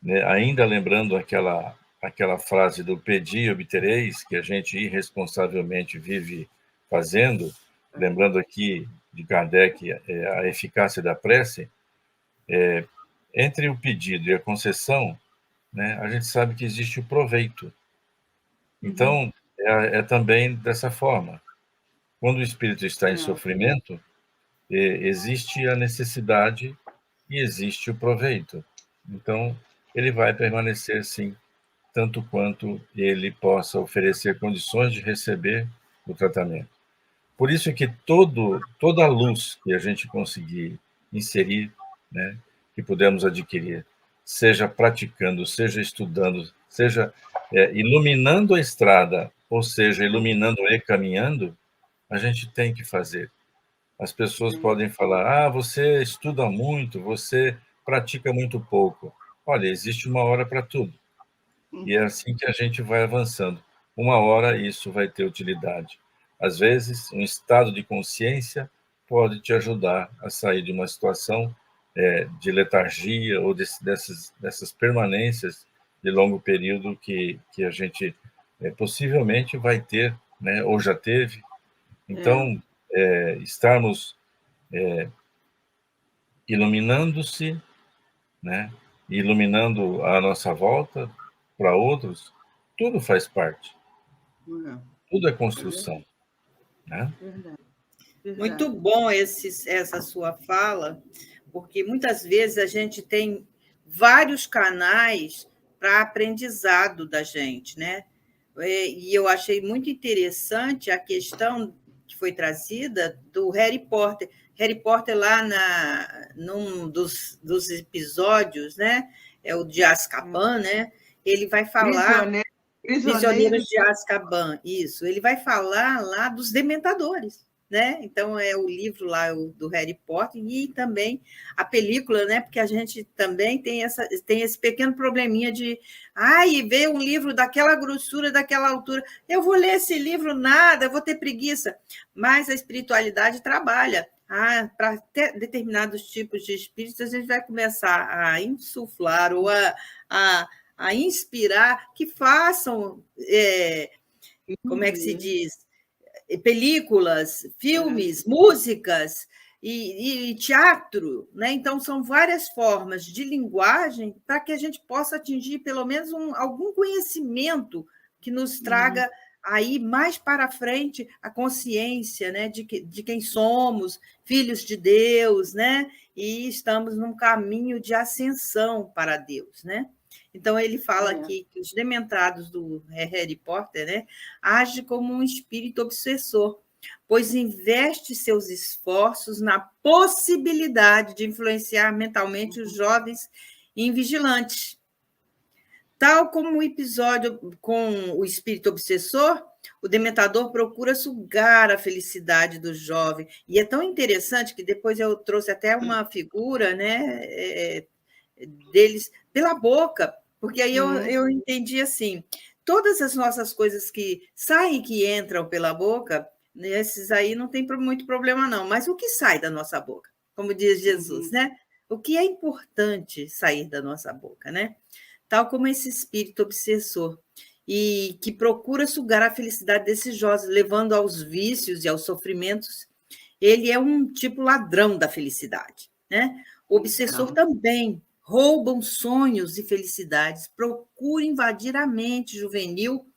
Né? Ainda lembrando aquela frase do pedi e obtereis, que a gente irresponsavelmente vive fazendo, lembrando aqui de Kardec a eficácia da prece, entre o pedido e a concessão, né, a gente sabe que existe o proveito. Então, é também dessa forma. Quando o espírito está em sofrimento, existe a necessidade e existe o proveito. Então, ele vai permanecer, sim, tanto quanto ele possa oferecer condições de receber o tratamento. Por isso é que toda a luz que a gente conseguir inserir, né, que pudermos adquirir, seja praticando, seja estudando, seja iluminando a estrada, ou seja, iluminando e caminhando, a gente tem que fazer. As pessoas podem falar: ah, você estuda muito, você pratica muito pouco. Olha, existe uma hora para tudo. E é assim que a gente vai avançando. Uma hora isso vai ter utilidade. Às vezes, um estado de consciência pode te ajudar a sair de uma situação de letargia ou dessas permanências de longo período que a gente possivelmente vai ter, né, ou já teve. Então, estarmos iluminando-se, né, iluminando a nossa volta para outros, tudo faz parte. Tudo é construção, né? Verdade. Muito bom essa sua fala, porque muitas vezes a gente tem vários canais para aprendizado da gente, né? E eu achei muito interessante a questão que foi trazida do Harry Potter. Harry Potter, lá num dos episódios, né? É o de Azkaban, né? Ele vai falar. Prisioneiros de Azkaban, isso. Ele vai falar lá dos dementadores, né? Então, é o livro lá do Harry Potter e também a película, né? Porque a gente também tem esse pequeno probleminha de ver um livro daquela grossura, daquela altura. Eu vou ler esse livro, nada, eu vou ter preguiça. Mas a espiritualidade trabalha. Para determinados tipos de espíritos, a gente vai começar a insuflar ou a inspirar, que façam, como é que se diz, películas, filmes, músicas e teatro, né? Então, são várias formas de linguagem para que a gente possa atingir pelo menos algum conhecimento que nos traga aí mais para frente a consciência, né, de quem somos, filhos de Deus, né? E estamos num caminho de ascensão para Deus, né? Então, ele fala aqui que os dementados do Harry Potter, né, agem como um espírito obsessor, pois investe seus esforços na possibilidade de influenciar mentalmente os jovens invigilantes. Tal como o episódio com o espírito obsessor, o dementador procura sugar a felicidade do jovem. E é tão interessante que depois eu trouxe até uma figura, né, deles pela boca, porque aí eu entendi assim, todas as nossas coisas que saem, que entram pela boca, esses aí não tem muito problema não, mas o que sai da nossa boca, como diz Jesus, né? O que é importante sair da nossa boca, né? Tal como esse espírito obsessor, e que procura sugar a felicidade desses jovens, levando aos vícios e aos sofrimentos. Ele é um tipo ladrão da felicidade, né? O obsessor também roubam sonhos e felicidades, procura invadir a mente juvenil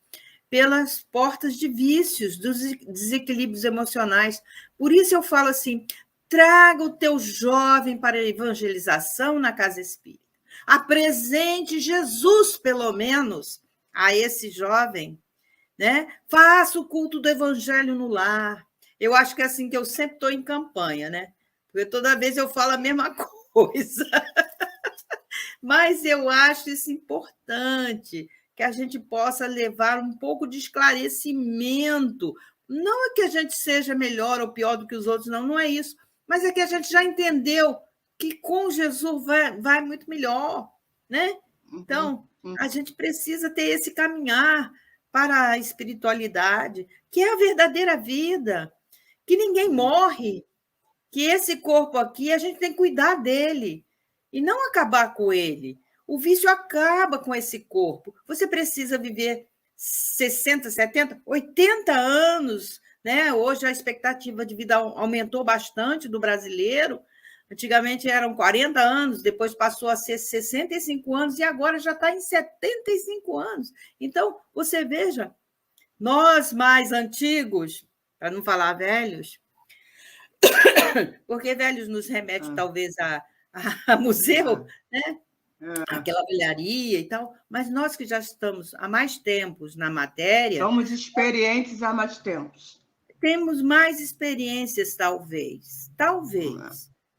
pelas portas de vícios, dos desequilíbrios emocionais. Por isso eu falo assim, traga o teu jovem para a evangelização na casa espírita. Apresente Jesus, pelo menos, a esse jovem, né? Faça o culto do evangelho no lar. Eu acho que é assim que eu sempre estou em campanha, né? Porque toda vez eu falo a mesma coisa. Mas eu acho isso importante, que a gente possa levar um pouco de esclarecimento. Não é que a gente seja melhor ou pior do que os outros, não é isso. Mas é que a gente já entendeu que com Jesus vai muito melhor, né? Então, a gente precisa ter esse caminhar para a espiritualidade, que é a verdadeira vida, que ninguém morre, que esse corpo aqui a gente tem que cuidar dele e não acabar com ele. O vício acaba com esse corpo. Você precisa viver 60, 70, 80 anos, né? Hoje a expectativa de vida aumentou bastante do brasileiro. Antigamente eram 40 anos, depois passou a ser 65 anos e agora já está em 75 anos. Então, você veja, nós mais antigos, para não falar velhos, porque velhos nos remete talvez a museu, né? Aquela velharia e tal, mas nós que já estamos há mais tempos na matéria... Somos experientes há mais tempos. Temos mais experiências, talvez,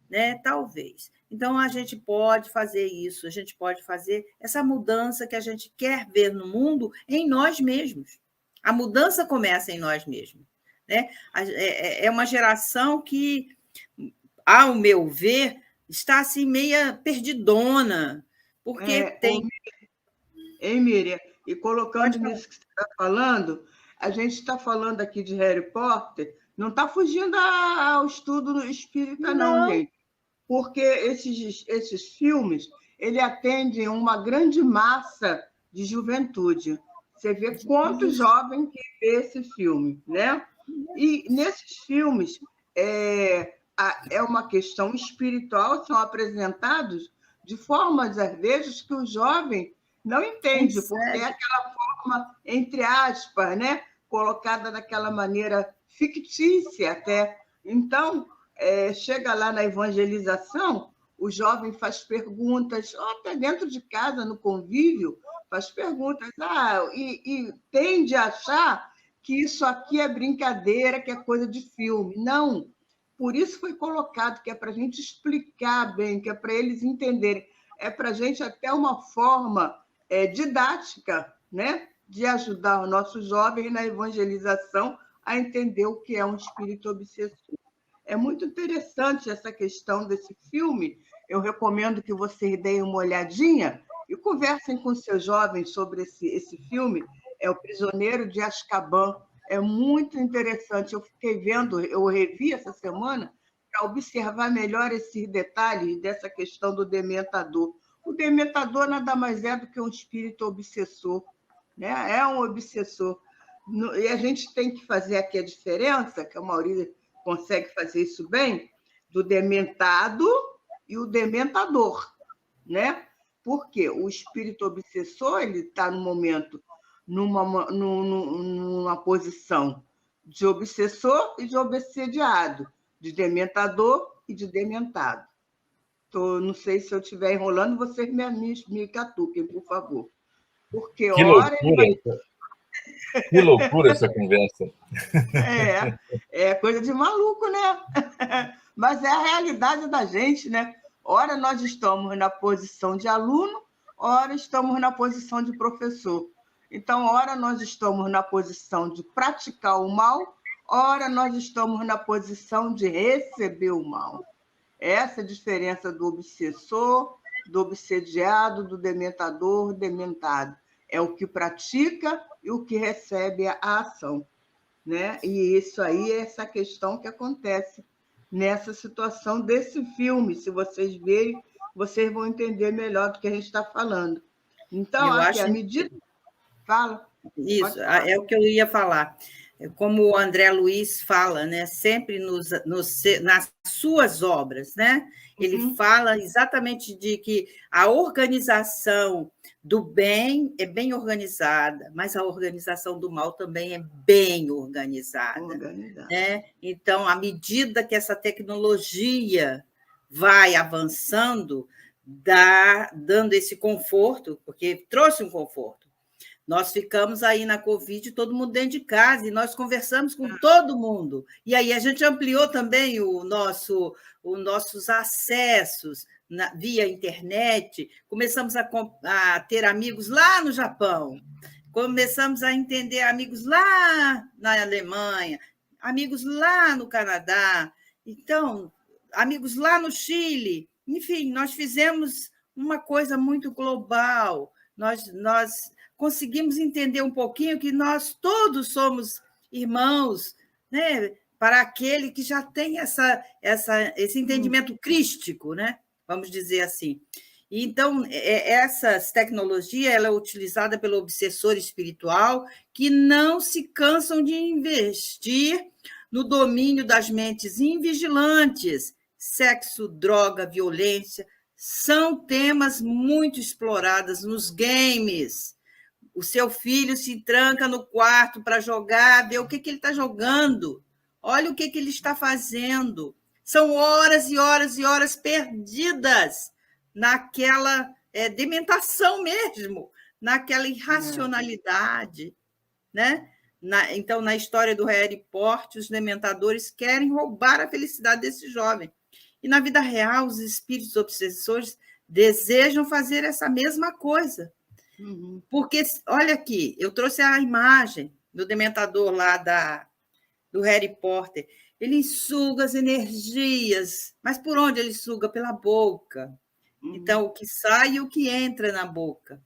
né? Talvez. Então, a gente pode fazer isso, a gente pode fazer essa mudança que a gente quer ver no mundo em nós mesmos. A mudança começa em nós mesmos, né? É uma geração que, ao meu ver, está assim meia perdidona, porque tem... Hein, Miriam? E colocando nisso que você está falando, a gente está falando aqui de Harry Potter, não está fugindo ao estudo espírita, não, gente. Porque esses filmes, ele atendem uma grande massa de juventude. Você vê quantos jovens que vê esse filme, né? E nesses filmes é uma questão espiritual, são apresentados de formas, às vezes, que o jovem não entende, porque é aquela forma, entre aspas, né? Colocada daquela maneira fictícia até. Então, chega lá na evangelização, o jovem faz perguntas, até dentro de casa, no convívio, faz perguntas, e tende a achar que isso aqui é brincadeira, que é coisa de filme. Não, por isso foi colocado, que é para a gente explicar bem, que é para eles entenderem, é para a gente até uma forma didática, né, de ajudar os nossos jovens na evangelização a entender o que é um espírito obsessor. É muito interessante essa questão desse filme. Eu recomendo que vocês deem uma olhadinha e conversem com seus jovens sobre esse filme. É O Prisioneiro de Azkaban. É muito interessante. Eu fiquei vendo, eu revi essa semana para observar melhor esses detalhes dessa questão do dementador. O dementador nada mais é do que um espírito obsessor, né? É um obsessor. E a gente tem que fazer aqui a diferença, que a Maurícia consegue fazer isso bem, do dementado e o dementador, né? Porque o espírito obsessor ele está, no momento, numa posição de obsessor e de obsediado, de dementador e de dementado. Não sei se eu estiver enrolando, vocês me catuquem, por favor. Porque que loucura, que loucura essa conversa. É coisa de maluco, né? Mas é a realidade da gente, né? Ora nós estamos na posição de aluno, ora estamos na posição de professor. Então, ora nós estamos na posição de praticar o mal, ora nós estamos na posição de receber o mal. Essa é a diferença do obsessor, do obsediado, do dementador, dementado. É o que pratica e o que recebe a ação, né? E isso aí é essa questão que acontece nessa situação desse filme. Se vocês verem, vocês vão entender melhor do que a gente está falando. Então, aqui, à medida... Fala. Isso, é o que eu ia falar. Como o André Luiz fala, né? Sempre nas suas obras, né? Ele fala exatamente de que a organização do bem é bem organizada, mas a organização do mal também é bem organizada. Né? Então, à medida que essa tecnologia vai avançando, dando esse conforto, porque trouxe um conforto. Nós ficamos aí na Covid, todo mundo dentro de casa, e nós conversamos com todo mundo. E aí a gente ampliou também os nossos acessos via internet, começamos a ter amigos lá no Japão, começamos a entender amigos lá na Alemanha, amigos lá no Canadá, então, amigos lá no Chile. Enfim, nós fizemos uma coisa muito global. Nós conseguimos entender um pouquinho que nós todos somos irmãos, né? Para aquele que já tem esse entendimento crístico, né? Vamos dizer assim. Então, essa tecnologia ela é utilizada pelo obsessor espiritual que não se cansam de investir no domínio das mentes invigilantes. Sexo, droga, violência são temas muito explorados nos games. O seu filho se tranca no quarto para jogar, ver o que ele está jogando. Olha o que ele está fazendo. São horas e horas e horas perdidas naquela dementação mesmo, naquela irracionalidade. Né? Então, na história do Harry Potter, os dementadores querem roubar a felicidade desse jovem. E, na vida real, os espíritos obsessores desejam fazer essa mesma coisa. Porque, olha aqui, eu trouxe a imagem do dementador lá do Harry Potter. Ele suga as energias. Mas por onde ele suga? Pela boca. Então, o que sai e o que entra na boca.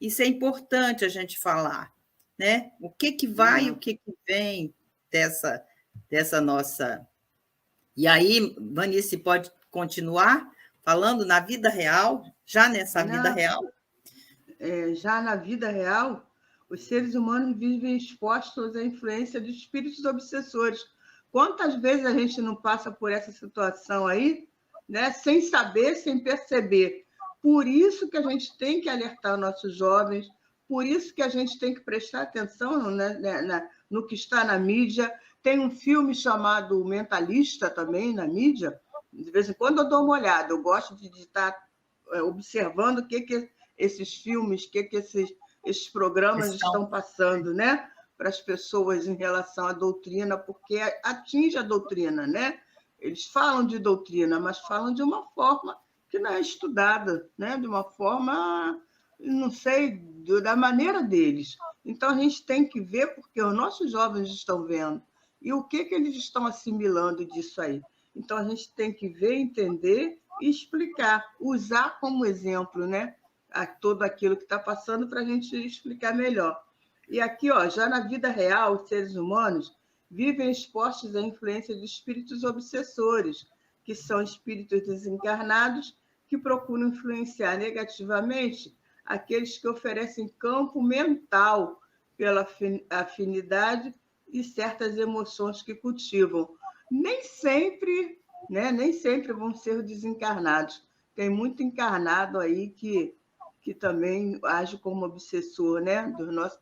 Isso é importante a gente falar, né? O que vai e o que vem dessa nossa... E aí, Vanice, pode continuar falando na vida real, já nessa vida real? Já na vida real, os seres humanos vivem expostos à influência de espíritos obsessores. Quantas vezes a gente não passa por essa situação aí, né? Sem saber, sem perceber? Por isso que a gente tem que alertar nossos jovens, por isso que a gente tem que prestar atenção, né, no que está na mídia. Tem um filme chamado Mentalista também na mídia. De vez em quando eu dou uma olhada, eu gosto de estar observando o que esses filmes, o que esses programas estão passando, né, para as pessoas em relação à doutrina, porque atinge a doutrina, né? Eles falam de doutrina, mas falam de uma forma que não é estudada, né? De uma forma, não sei, da maneira deles. Então, a gente tem que ver porque os nossos jovens estão vendo e o que eles estão assimilando disso aí. Então, a gente tem que ver, entender e explicar, usar como exemplo, né? Tudo aquilo que está passando para a gente explicar melhor. E aqui, já na vida real, os seres humanos vivem expostos à influência de espíritos obsessores, que são espíritos desencarnados que procuram influenciar negativamente aqueles que oferecem campo mental pela afinidade e certas emoções que cultivam. Nem sempre, né? Nem sempre vão ser desencarnados. Tem muito encarnado aí que também age como obsessor, né?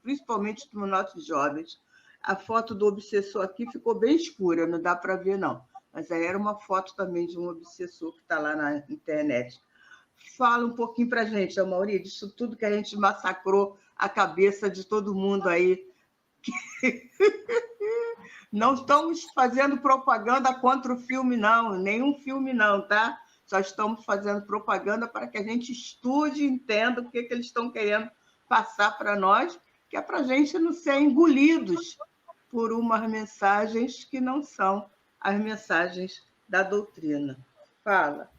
Principalmente dos nossos jovens. A foto do obsessor aqui ficou bem escura, não dá para ver, não. Mas aí era uma foto também de um obsessor que está lá na internet. Fala um pouquinho para a gente, Amaury, disso tudo que a gente massacrou a cabeça de todo mundo aí. Não estamos fazendo propaganda contra o filme, não. Nenhum filme, não, tá? Só estamos fazendo propaganda para que a gente estude e entenda o que eles estão querendo passar para nós, que é para a gente não ser engolidos por umas mensagens que não são as mensagens da doutrina. Fala.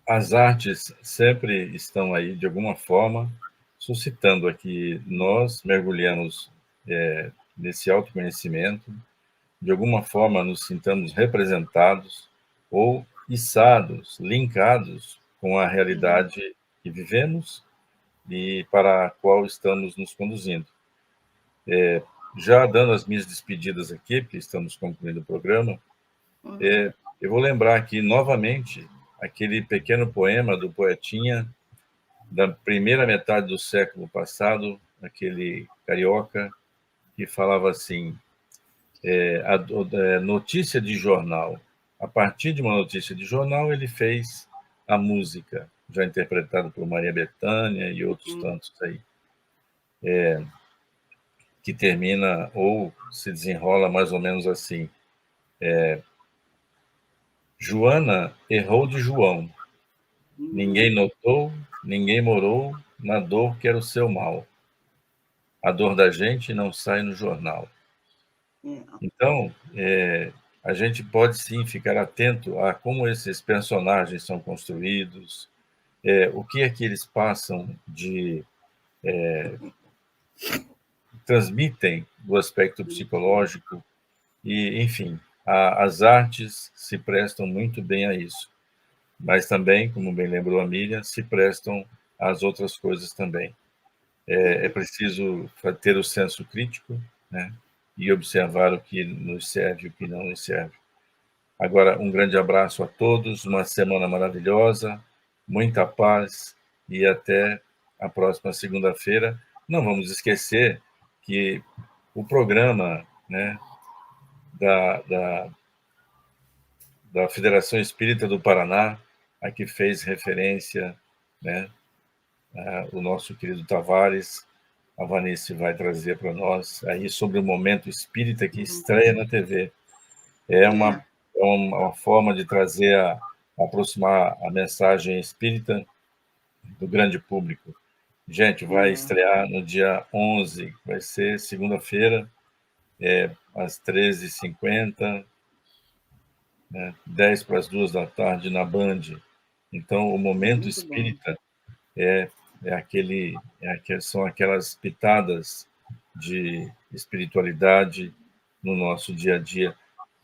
As artes sempre estão aí, de alguma forma, suscitando aqui nós mergulhamos nesse autoconhecimento, de alguma forma nos sintamos representados ou içados, linkados com a realidade que vivemos e para a qual estamos nos conduzindo. Já dando as minhas despedidas aqui, porque estamos concluindo o programa, eu vou lembrar aqui novamente aquele pequeno poema do poetinha da primeira metade do século passado, aquele carioca, que falava assim, notícia de jornal. A partir de uma notícia de jornal, ele fez a música, já interpretada por Maria Bethânia e outros tantos aí, que termina ou se desenrola mais ou menos assim. Joana errou de João. Ninguém notou, ninguém morou na dor que era o seu mal. A dor da gente não sai no jornal. Então, a gente pode sim ficar atento a como esses personagens são construídos, o que é que eles passam de... transmitem do aspecto psicológico, e, enfim, as artes se prestam muito bem a isso. Mas também, como bem lembrou a Miriam, se prestam às outras coisas também. É preciso ter o senso crítico, né? E observar o que nos serve e o que não nos serve. Agora, um grande abraço a todos, uma semana maravilhosa, muita paz e até a próxima segunda-feira. Não vamos esquecer que o programa, né, da Federação Espírita do Paraná, a que fez referência, né, o nosso querido Tavares, a Vanice vai trazer para nós aí sobre o momento espírita que estreia na TV. É uma forma de trazer, aproximar a mensagem espírita do grande público. Gente, vai estrear no dia 11, vai ser segunda-feira, às 13h50, né? 10 para as 2 da tarde na Band. Então, o Momento Muito Espírita são aquelas pitadas de espiritualidade no nosso dia a dia,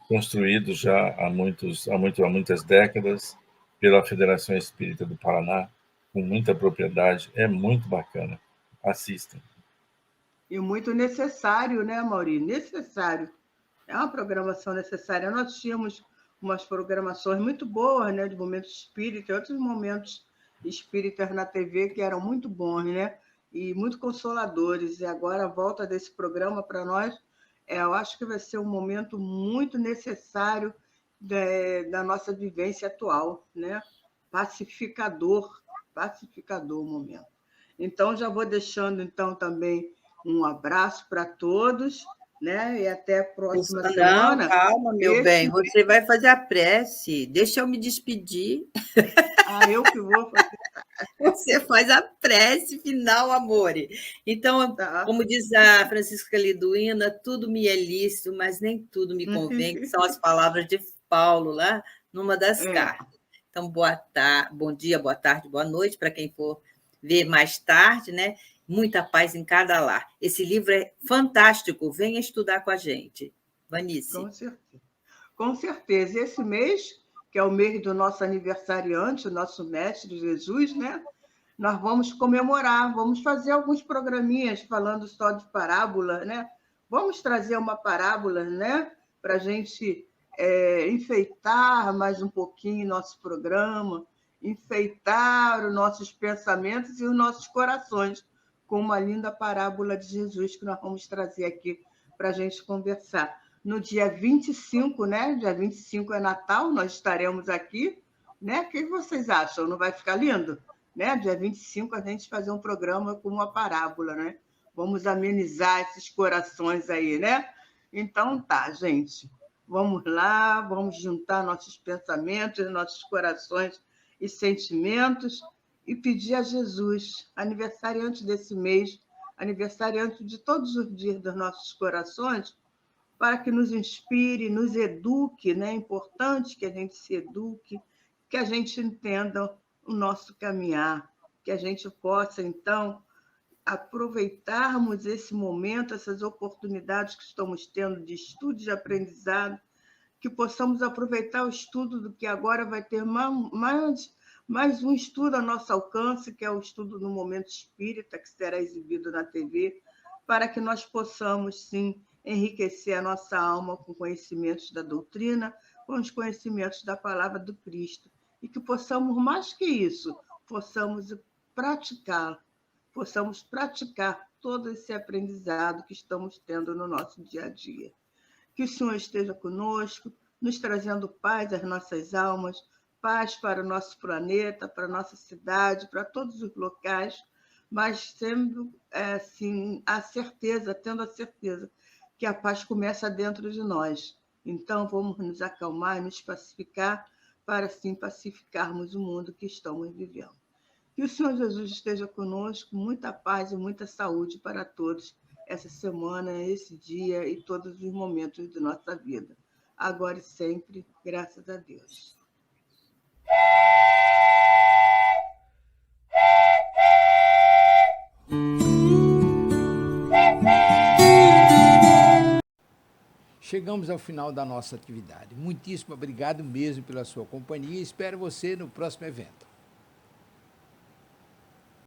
construídos já há muitas décadas pela Federação Espírita do Paraná, com muita propriedade. É muito bacana. Assistam. E muito necessário, né, Mauri? Necessário. É uma programação necessária. Nós tínhamos umas programações muito boas, né, de momentos espírita, outros momentos espíritas na TV que eram muito bons, né, e muito consoladores. E agora a volta desse programa para nós, eu acho que vai ser um momento muito necessário da nossa vivência atual, né? Pacificador o momento. Então, já vou deixando então também um abraço para todos, né? E até a próxima semana. Não, calma, meu bem, você vai fazer a prece. Deixa eu me despedir. Eu que vou fazer. Você faz a prece final, amore. Então, Tá. como diz a Francisca Liduína, tudo me é lícito, mas nem tudo me convém, que são as palavras de Paulo lá numa das cartas. Então, bom dia, boa tarde, boa noite, para quem for ver mais tarde, né? Muita paz em cada lar. Esse livro é fantástico, venha estudar com a gente. Vanice. Com certeza. Com certeza. Esse mês, que é o mês do nosso aniversariante, o nosso mestre Jesus, né? Nós vamos comemorar, vamos fazer alguns programinhas falando só de parábola, né? Vamos trazer uma parábola, né? Para a gente enfeitar mais um pouquinho nosso programa, enfeitar os nossos pensamentos e os nossos corações com uma linda parábola de Jesus que nós vamos trazer aqui para a gente conversar. No dia 25, né? Dia 25 é Natal, nós estaremos aqui, né? O que vocês acham? Não vai ficar lindo? Né? Dia 25 a gente fazer um programa com uma parábola, né? Vamos amenizar esses corações aí, né? Então tá, gente. Vamos lá, vamos juntar nossos pensamentos, nossos corações e sentimentos e pedir a Jesus, aniversariante desse mês, aniversariante de todos os dias dos nossos corações, para que nos inspire, nos eduque, né? É importante que a gente se eduque, que a gente entenda o nosso caminhar, que a gente possa, então, aproveitarmos esse momento, essas oportunidades que estamos tendo de estudo, de aprendizado, que possamos aproveitar o estudo do que agora vai ter mais um estudo a nosso alcance, que é o estudo no Momento Espírita, que será exibido na TV, para que nós possamos, sim, enriquecer a nossa alma com conhecimentos da doutrina, com os conhecimentos da palavra do Cristo, e que possamos, mais que isso, possamos praticar todo esse aprendizado que estamos tendo no nosso dia a dia. Que o Senhor esteja conosco, nos trazendo paz às nossas almas, paz para o nosso planeta, para a nossa cidade, para todos os locais, mas tendo a certeza que a paz começa dentro de nós. Então, vamos nos acalmar, nos pacificar, para assim pacificarmos o mundo que estamos vivendo. Que o Senhor Jesus esteja conosco, muita paz e muita saúde para todos, essa semana, esse dia e todos os momentos de nossa vida. Agora e sempre, graças a Deus. Chegamos ao final da nossa atividade. Muitíssimo obrigado mesmo pela sua companhia e espero você no próximo evento.